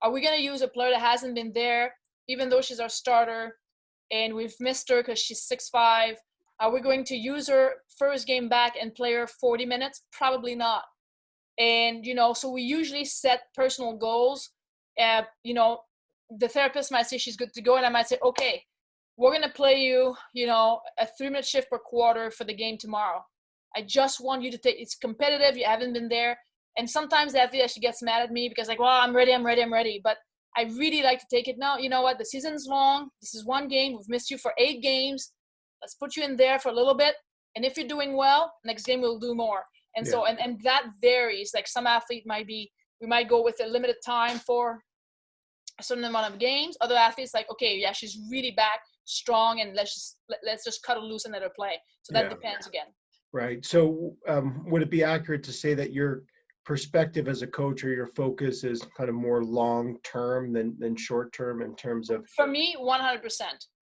Are we going to use a player that hasn't been there, even though she's our starter, and we've missed her because she's 6'5"? Are we going to use her first game back and play her 40 minutes? Probably not. And, so we usually set personal goals. The therapist might say she's good to go, and I might say, okay, we're going to play you, a 3-minute shift per quarter for the game tomorrow. I just want you to it's competitive. You haven't been there. And sometimes the athlete actually gets mad at me because, like, well, I'm ready. But I really like to take it now. You know what? The season's long. This is one game. We've missed you for 8 games. Let's put you in there for a little bit. And if you're doing well, next game we'll do more. And so, and that varies. Like, some athlete we might go with a limited time for a certain amount of games. Other athletes, like, okay, yeah, she's really back strong, and let's just cut her loose and let her play. So that depends again. Right. So would it be accurate to say that your perspective as a coach, or your focus, is kind of more long-term than short-term in terms of? For me, 100%.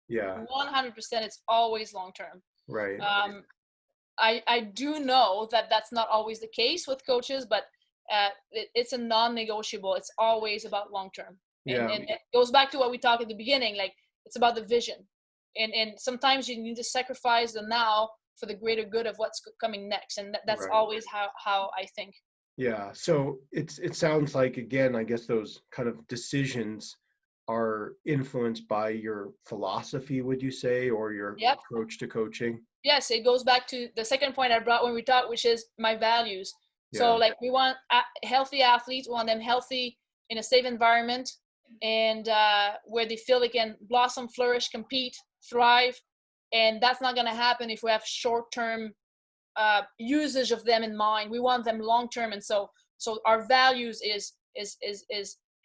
Yeah. 100%. It's always long-term. Right. I do know that that's not always the case with coaches, but it's a non-negotiable. It's always about long-term. And it goes back to what we talked at the beginning. Like, it's about the vision. And sometimes you need to sacrifice the now for the greater good of what's coming next. And that's always how I think. Yeah. So it sounds like, again, I guess those kind of decisions are influenced by your philosophy, would you say, or your approach to coaching? Yes, it goes back to the second point I brought when we talked, which is my values. So, like, we want healthy athletes. We want them healthy in a safe environment, and where they feel they can blossom, flourish, compete, thrive. And that's not going to happen if we have short-term usage of them in mind. We want them long-term. And so our values is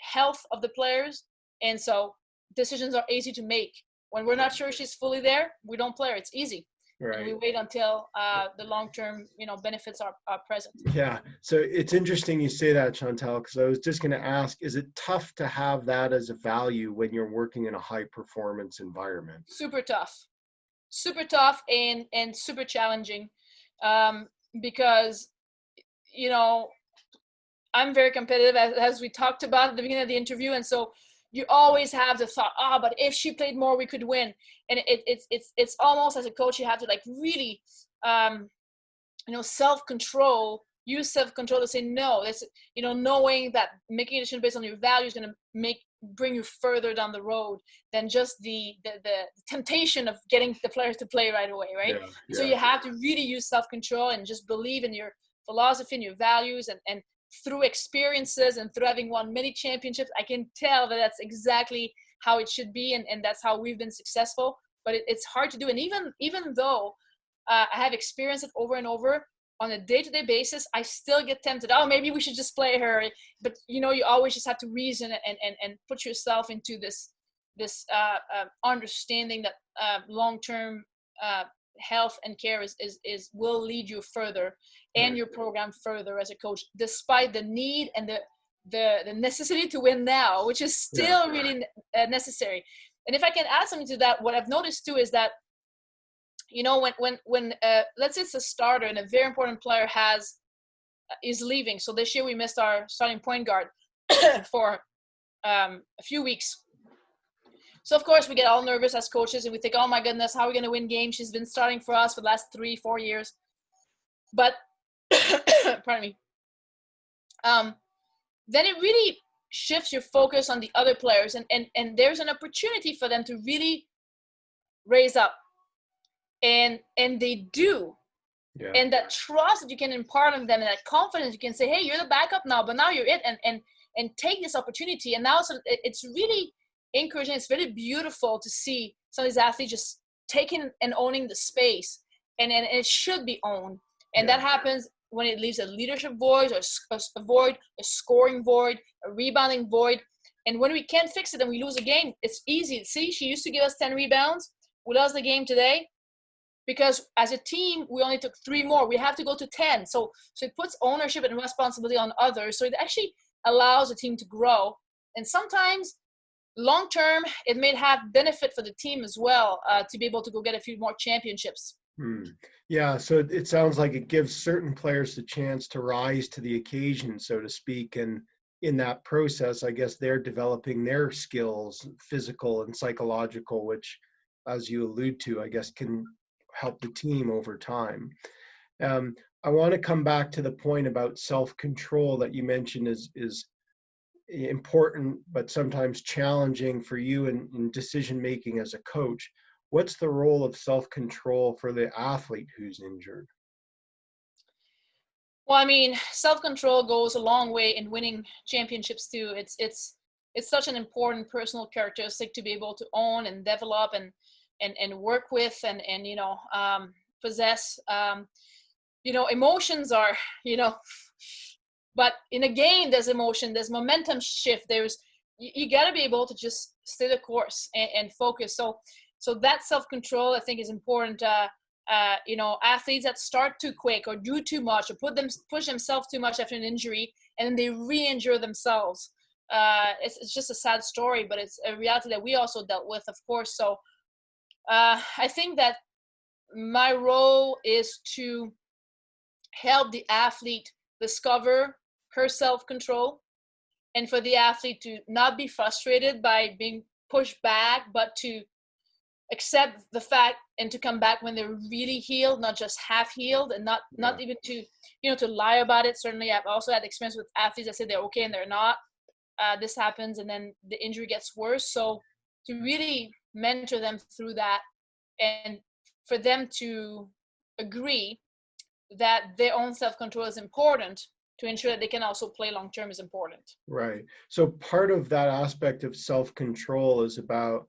health of the players. And so decisions are easy to make. When we're not sure she's fully there, we don't play her. It's easy. Right. And we wait until the long-term, benefits are present. Yeah. So it's interesting you say that, Chantal, because I was just going to ask, is it tough to have that as a value when you're working in a high-performance environment? Super tough and super challenging, because, I'm very competitive, as we talked about at the beginning of the interview. And so you always have the thought, but if she played more, we could win. And it's almost, as a coach, you have to, like, really, self-control, use self-control to say no. That's, knowing that making a decision based on your values is going to bring you further down the road than just the temptation of getting the players to play right away, right? So you have to really use self-control and just believe in your philosophy and your values, and through experiences and through having won many championships, I can tell that that's exactly how it should be, and that's how we've been successful. But it's hard to do. And even though I have experienced it over and over on a day-to-day basis, I still get tempted. Oh, maybe we should just play her. But you always just have to reason and put yourself into this understanding that long-term health and care is will lead you further, and your program further as a coach, despite the need and the necessity to win now, which is still really necessary. And if I can add something to that, what I've noticed too is that, when let's say it's a starter and a very important player is leaving. So this year we missed our starting point guard for a few weeks. So of course we get all nervous as coaches, and we think, oh my goodness, how are we going to win games? She's been starting for us for the last 3-4 years. But pardon me. then it really shifts your focus on the other players, and there's an opportunity for them to really raise up, and they do. Yeah. And that trust that you can impart on them, and that confidence, you can say, hey, you're the backup now, but now you're it, and take this opportunity. And now it's really encouraging. It's really beautiful to see some of these athletes just taking and owning the space, and it should be owned. And that happens when it leaves a leadership void, or a void, a scoring void, a rebounding void. And when we can't fix it and we lose a game, it's easy. See, she used to give us 10 rebounds. We lost the game today because as a team, we only took 3 more. We have to go to 10. So it puts ownership and responsibility on others. So it actually allows the team to grow. And sometimes long term, it may have benefit for the team as well, to be able to go get a few more championships. Yeah, so it sounds like it gives certain players the chance to rise to the occasion, so to speak. And in that process, I guess they're developing their skills, physical and psychological, which, as you allude to, I guess can help the team over time. I want to come back to the point about self-control that you mentioned is important, but sometimes challenging for you in decision-making as a coach. What's the role of self-control for the athlete who's injured? Well, I mean, self-control goes a long way in winning championships too. It's such an important personal characteristic to be able to own and develop and work with and possess. Emotions are, but in a game, there's emotion, there's momentum shift. You got to be able to just stay the course and focus. So that self-control, I think, is important. Athletes that start too quick or do too much or push themselves too much after an injury, and then they re-injure themselves. It's just a sad story, but it's a reality that we also dealt with, of course. So I think that my role is to help the athlete discover her self-control, and for the athlete to not be frustrated by being pushed back, but to accept the fact and to come back when they're really healed, not just half healed, and not even to lie about it. Certainly, I've also had experience with athletes that say they're okay and they're not. This happens, and then the injury gets worse. So to really mentor them through that, and for them to agree that their own self-control is important to ensure that they can also play long-term is important. Right. So part of that aspect of self-control is about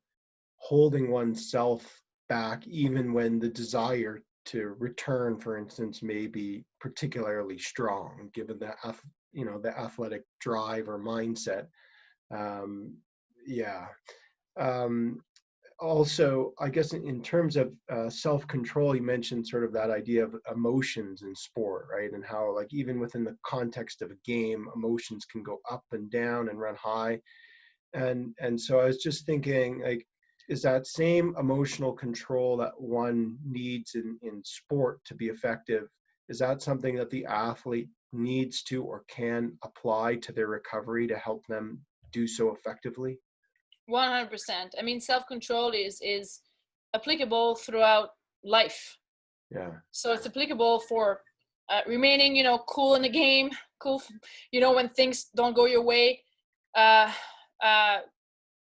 holding oneself back, even when the desire to return, for instance, may be particularly strong, given the athletic drive or mindset. Also, I guess in terms of self-control, you mentioned sort of that idea of emotions in sport, right? And how, like, even within the context of a game, emotions can go up and down and run high. And so I was just thinking, like, is that same emotional control that one needs in sport to be effective, is that something that the athlete needs to or can apply to their recovery to help them do so effectively? 100%. I mean, self-control is applicable throughout life. Yeah. So it's applicable for remaining, cool in the game, cool, when things don't go your way.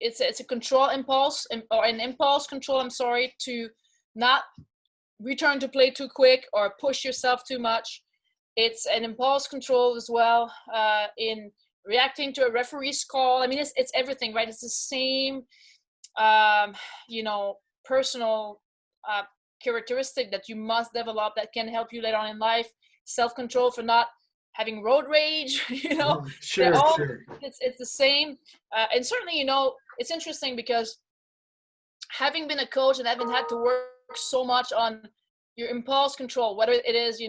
It's a control impulse, or an impulse control, I'm sorry, to not return to play too quick or push yourself too much. It's an impulse control as well, in reacting to a referee's call. I mean, it's everything, right? It's the same, personal characteristic that you must develop that can help you later on in life. Self-control for not having road rage, Sure. It's the same. And certainly, it's interesting because having been a coach and having had to work so much on your impulse control, whether it is,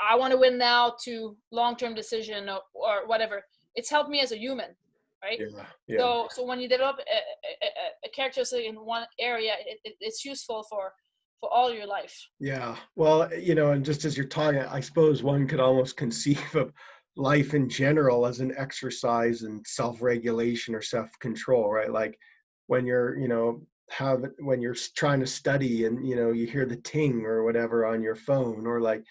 I want to win now, to long-term decision or whatever, it's helped me as a human, right? Yeah. So when you develop a characteristic in one area, it's useful for all your life. Yeah. Well, and just as you're talking, I suppose one could almost conceive of life in general as an exercise in self-regulation or self-control, right? Like when you're, when you're trying to study and, you hear the ting or whatever on your phone, or like,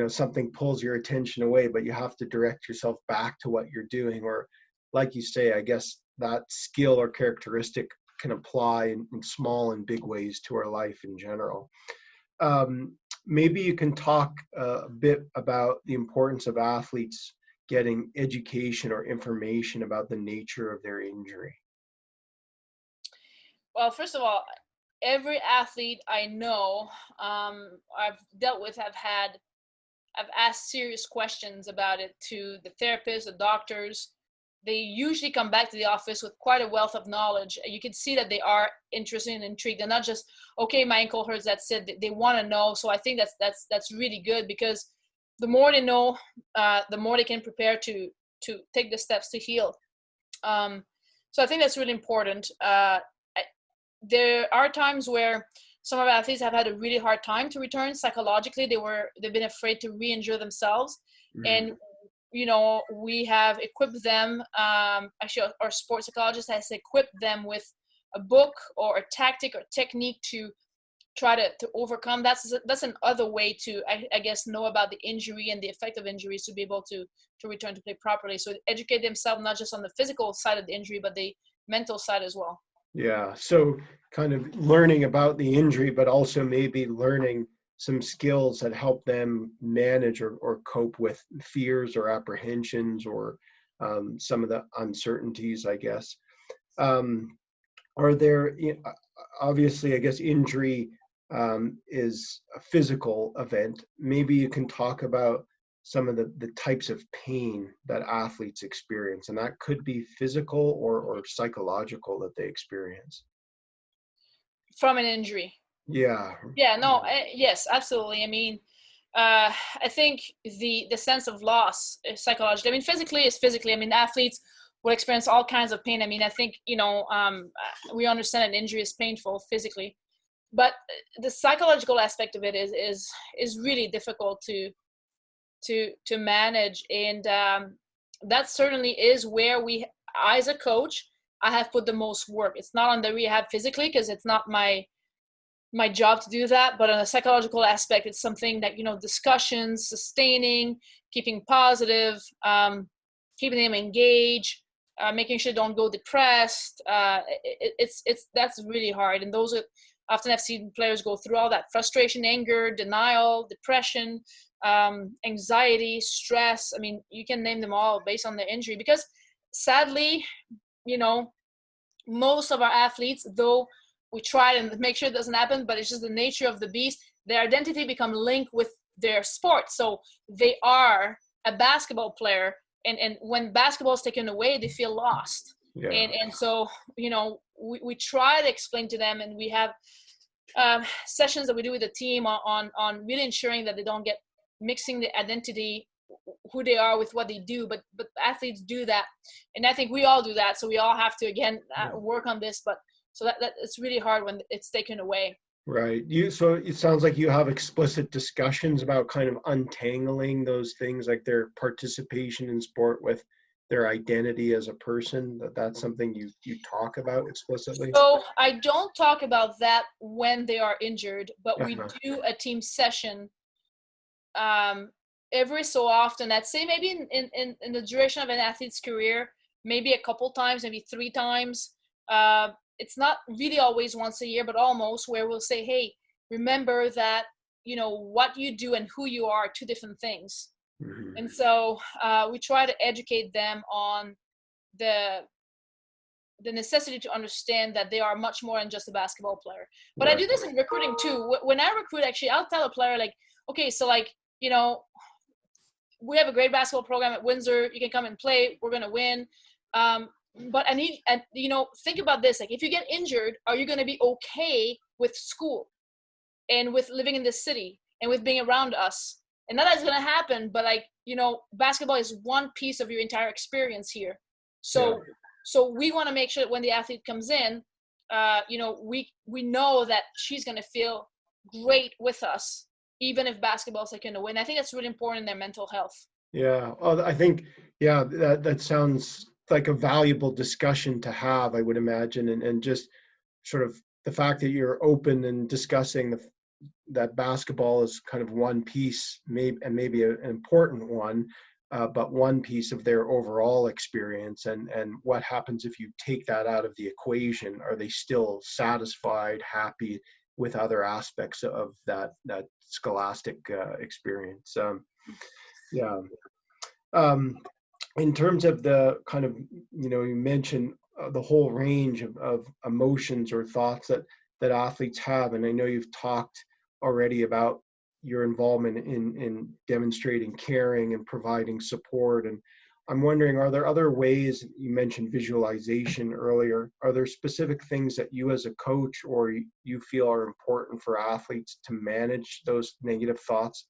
something pulls your attention away, but you have to direct yourself back to what you're doing. Or like you say, I guess that skill or characteristic can apply in small and big ways to our life in general. Maybe you can talk a bit about the importance of athletes getting education or information about the nature of their injury. Well, first of all, every athlete I know, I've dealt with, I've asked serious questions about it to the therapists, the doctors. They usually come back to the office with quite a wealth of knowledge. You can see that they are interested and intrigued. They're not just, okay, my ankle hurts, that's it. They want to know. So I think that's really good, because the more they know, the more they can prepare to take the steps to heal. So I think that's really important. There are times where some of our athletes have had a really hard time to return psychologically. They've been afraid to re-injure themselves. And we have equipped them, actually our sports psychologist has equipped them with a book or a tactic or technique to try to overcome. That's another way to, I guess, know about the injury and the effect of injuries, to be able to return to play properly. So educate themselves not just on the physical side of the injury, but the mental side as well. Yeah, so kind of learning about the injury, but also maybe learning some skills that help them manage or cope with fears or apprehensions, or some of the uncertainties, I guess. Are there, obviously, I guess injury is a physical event. Maybe you can talk about some of the types of pain that athletes experience, and that could be physical or psychological that they experience. From an injury. Yeah. Yeah, no, yes, absolutely. I mean, I think the sense of loss is psychological. I mean, physically is physically. I mean, athletes will experience all kinds of pain. I mean, I think, we understand an injury is painful physically, but the psychological aspect of it is really difficult to manage. And that certainly is where I, as a coach, I have put the most work. It's not on the rehab physically, because it's not my job to do that, but on a psychological aspect, it's something that, discussions, sustaining, keeping positive, keeping them engaged, making sure they don't go depressed. That's really hard. And those are often, I've seen players go through all that: frustration, anger, denial, depression, anxiety, stress. I mean, you can name them all based on their injury, because sadly, most of our athletes, though we try to make sure it doesn't happen, but it's just the nature of the beast, their identity become linked with their sport. So they are a basketball player, and when basketball is taken away, they feel lost. Yeah. And so, we try to explain to them, and we have sessions that we do with the team on really ensuring that they don't get mixing the identity, who they are, with what they do. But athletes do that, and I think we all do that. So we all have to, again, work on this. But so that it's really hard when it's taken away. Right. So it sounds like you have explicit discussions about kind of untangling those things, like their participation in sport with their identity as a person. That's something you talk about explicitly. So I don't talk about that when they are injured, but we do a team session every so often. I'd say maybe in the duration of an athlete's career, maybe a couple times, maybe 3 times. It's not really always once a year, but almost, where we'll say, hey, remember that, what you do and who you are 2 different things. Mm-hmm. And so we try to educate them on the necessity to understand that they are much more than just a basketball player. But right. I do this in recruiting too. When I recruit, actually, I'll tell a player, like, okay, so we have a great basketball program at Windsor. You can come and play. We're going to win. But I need, think about this. Like, if you get injured, are you going to be okay with school and with living in this city and with being around us? And that's going to happen. But basketball is one piece of your entire experience here. So we want to make sure that when the athlete comes in, we know that she's going to feel great with us, even if basketball is taken away. And I think that's really important in their mental health. Yeah. Well, I think, that sounds like a valuable discussion to have, I would imagine. And just sort of the fact that you're open and discussing that basketball is kind of one piece, maybe an important one, but one piece of their overall experience. And what happens if you take that out of the equation? Are they still satisfied, happy with other aspects of that scholastic experience? Yeah. In terms of the kind of, you mentioned the whole range of emotions or thoughts that athletes have, and I know you've talked already about your involvement in demonstrating caring and providing support. And I'm wondering, are there other ways? You mentioned visualization earlier. Are there specific things that you as a coach or you feel are important for athletes to manage those negative thoughts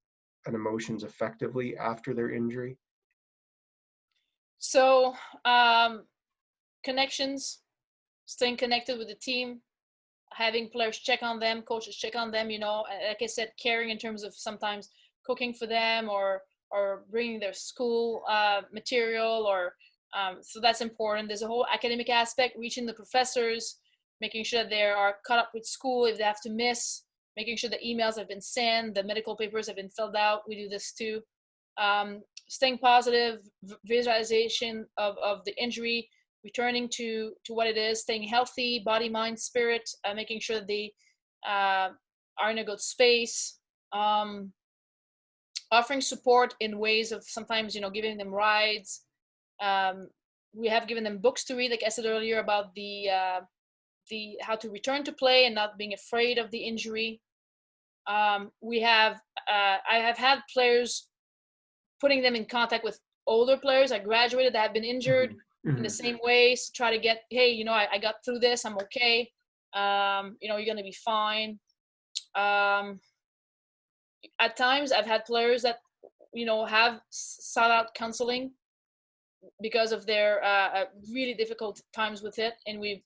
and emotions effectively after their injury? So connections, staying connected with the team, having players check on them, coaches check on them, like I said, caring in terms of sometimes cooking for them or bringing their school material, or so that's important. There's a whole academic aspect, reaching the professors, making sure that they are caught up with school if they have to miss, making sure the emails have been sent, the medical papers have been filled out. We do this too. Staying positive, visualization of the injury, returning to what it is, staying healthy, body, mind, spirit, making sure that they are in a good space, offering support in ways of sometimes, giving them rides. We have given them books to read, like I said earlier, about the how to return to play and not being afraid of the injury. I have had players putting them in contact with older players I graduated that have been injured. Mm-hmm. In the same ways, try to get, hey, I got through this, I'm okay. You're going to be fine. At times I've had players that, have sought out counseling because of their really difficult times with it. And we've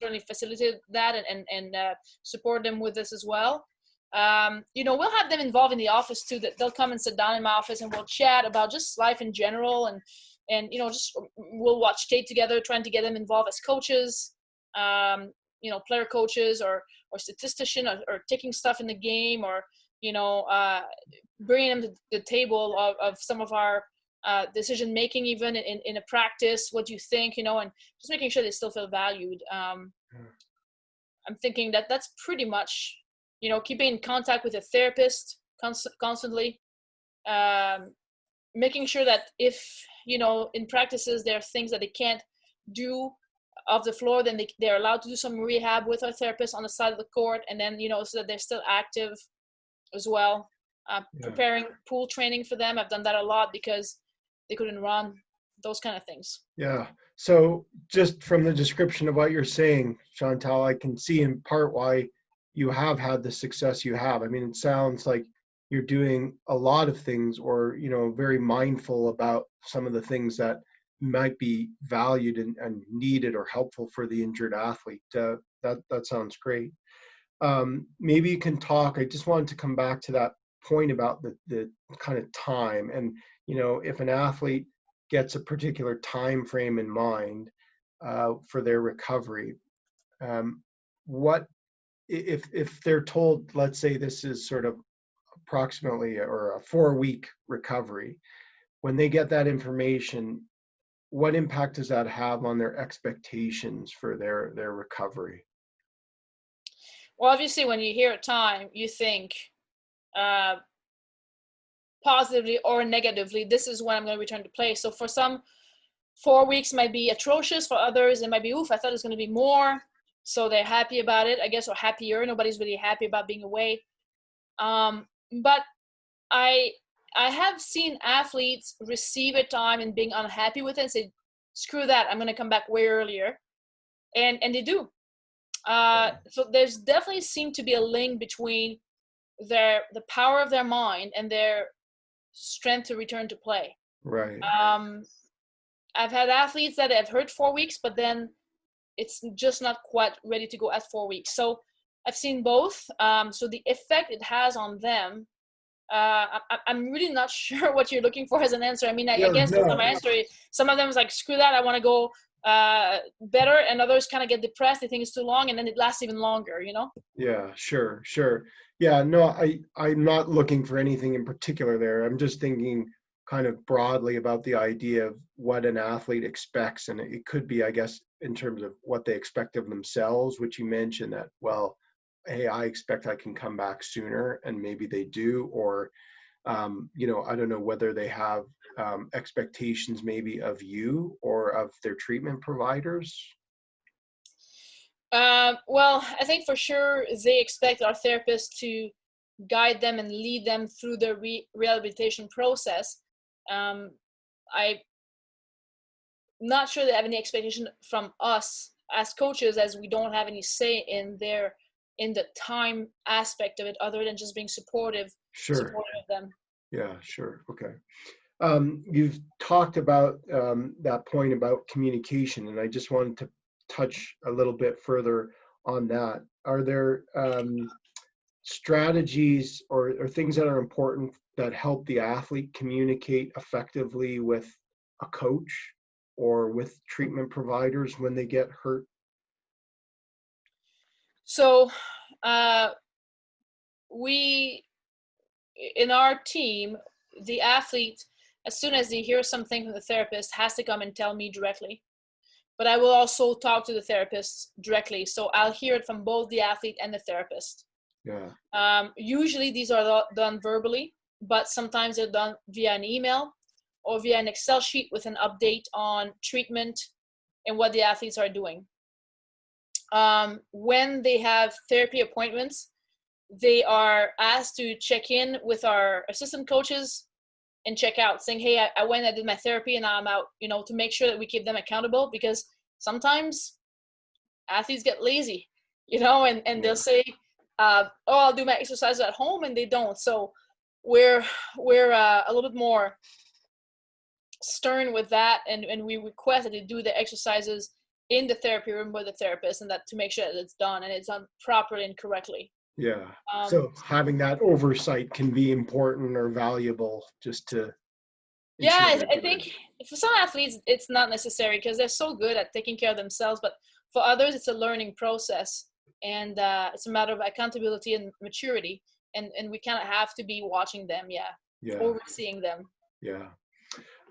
certainly facilitated that and support them with this as well. We'll have them involved in the office too, that they'll come and sit down in my office and we'll chat about just life in general. And just we'll watch tape together, trying to get them involved as coaches, player coaches or statistician or taking stuff in the game, or, bringing them to the table of some of our decision making, even in a practice. What do you think, and just making sure they still feel valued. I'm thinking that's pretty much, keeping in contact with a therapist constantly, making sure that if, in practices, there are things that they can't do off the floor, then they're allowed to do some rehab with our therapist on the side of the court. And then, so that they're still active as well. Preparing pool training for them. I've done that a lot because they couldn't run, those kind of things. Yeah. So just from the description of what you're saying, Chantal, I can see in part why you have had the success you have. I mean, it sounds like you're doing a lot of things, or, very mindful about some of the things that might be valued and needed or helpful for the injured athlete. That sounds great. Maybe you can talk, I just wanted to come back to that point about the kind of time. And, if an athlete gets a particular time frame in mind for their recovery, what if they're told, let's say this is sort of approximately or a 4-week recovery, when they get that information, what impact does that have on their expectations for their recovery? Well, obviously, when you hear a time, you think positively or negatively, this is when I'm going to return to play. So for some, 4 weeks might be atrocious. For others, it might be, oof, I thought it was going to be more. So they're happy about it, I guess, or happier. Nobody's really happy about being away. But I have seen athletes receive a time and being unhappy with it and say, screw that, I'm going to come back way earlier. And they do. So there's definitely seemed to be a link between the power of their mind and their strength to return to play. Right. I've had athletes that have hurt 4 weeks, but then it's just not quite ready to go at 4 weeks. So I've seen both. So the effect it has on them, I'm really not sure what you're looking for as an answer. I mean, I guess that's not my answer. Some of them is like, screw that, I want to go better, and others kind of get depressed. They think it's too long, and then it lasts even longer, Yeah, sure. Yeah, no, I'm not looking for anything in particular there. I'm just thinking kind of broadly about the idea of what an athlete expects. And it could be, I guess, in terms of what they expect of themselves, which you mentioned that, well, hey, I expect I can come back sooner, and maybe they do. Or, I don't know whether they have expectations maybe of you or of their treatment providers. Well, I think for sure they expect our therapist to guide them and lead them through the rehabilitation process. I'm not sure they have any expectation from us as coaches, as we don't have any say in the time aspect of it, other than just being supportive Sure. of them. Yeah, sure. Okay. You've talked about that point about communication, and I just wanted to touch a little bit further on that. Are there strategies or things that are important that help the athlete communicate effectively with a coach or with treatment providers when they get hurt? So we, in our team, the athlete, as soon as they hear something from the therapist, has to come and tell me directly. But I will also talk to the therapist directly. So I'll hear it from both the athlete and the therapist. Yeah. Usually these are done verbally, but sometimes they're done via an email or via an Excel sheet with an update on treatment and what the athletes are doing. When they have therapy appointments, they are asked to check in with our assistant coaches and check out, saying, hey, I went, I did my therapy, and now I'm out, to make sure that we keep them accountable, because sometimes athletes get lazy, and they'll say, I'll do my exercises at home, and they don't. So we're a little bit more stern with that, and we request that they do the exercises in the therapy room with the therapist, and that to make sure that it's done and it's done properly and correctly. Yeah. So having that oversight can be important or valuable just to. Yeah, I think for some athletes, it's not necessary because they're so good at taking care of themselves. But for others, it's a learning process, and it's a matter of accountability and maturity. And we kind of have to be watching them, overseeing them. Yeah.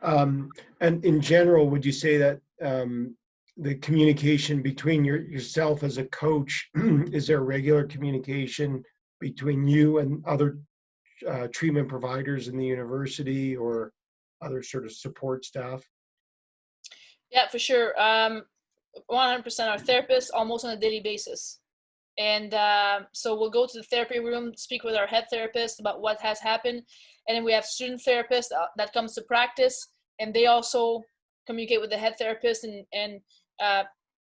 And in general, would you say that the communication between yourself as a coach, is there regular communication between you and other treatment providers in the university or other sort of support staff? Yeah, for sure. 100% our therapists almost on a daily basis. And so we'll go to the therapy room, speak with our head therapist about what has happened. And then we have student therapists that comes to practice, and they also communicate with the head therapist, and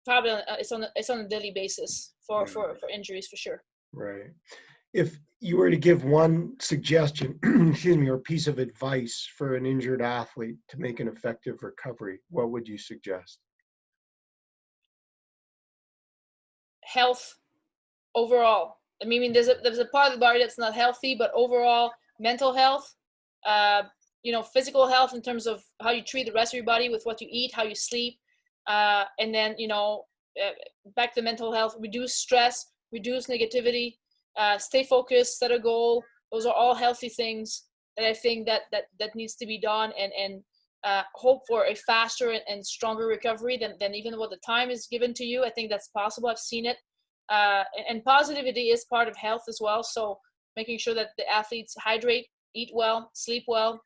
probably it's on a daily basis for injuries, for sure. Right. If you were to give one suggestion, excuse me, or piece of advice for an injured athlete to make an effective recovery, what would you suggest? Health overall. I mean, there's a part of the body that's not healthy, but overall, mental health, physical health in terms of how you treat the rest of your body with what you eat, how you sleep, and then back to mental health, reduce stress, reduce negativity, stay focused, set a goal. Those are all healthy things that I think that needs to be done, and hope for a faster and stronger recovery than even what the time is given to you. I think that's possible. I've seen it. And positivity is part of health as well. So making sure that the athletes hydrate, eat well, sleep well,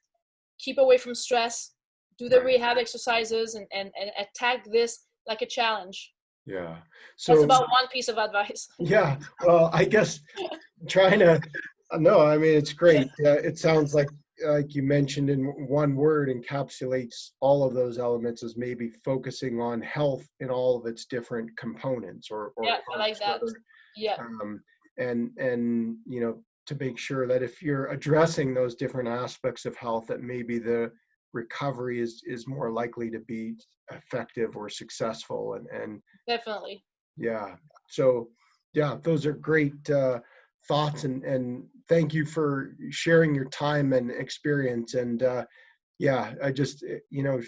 keep away from stress, do the rehab exercises, and attack this like a challenge. Yeah. So that's about one piece of advice. Yeah. Well, I guess no, I mean, it's great. It sounds like you mentioned in one word encapsulates all of those elements as maybe focusing on health in all of its different components or yeah, I like that. Yeah. And to make sure that if you're addressing those different aspects of health, that maybe the recovery is more likely to be effective or successful. And definitely. Yeah. So yeah, those are great thoughts, and thank you for sharing your time and experience. And yeah, I just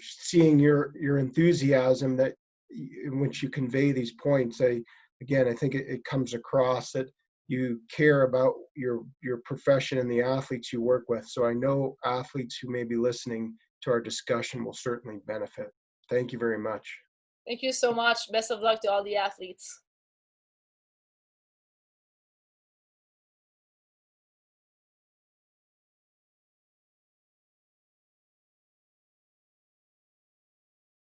seeing your enthusiasm that in which you convey these points, I think it comes across that you care about your profession and the athletes you work with. So I know athletes who may be listening to our discussion will certainly benefit. Thank you very much. Thank you so much. Best of luck to all the athletes.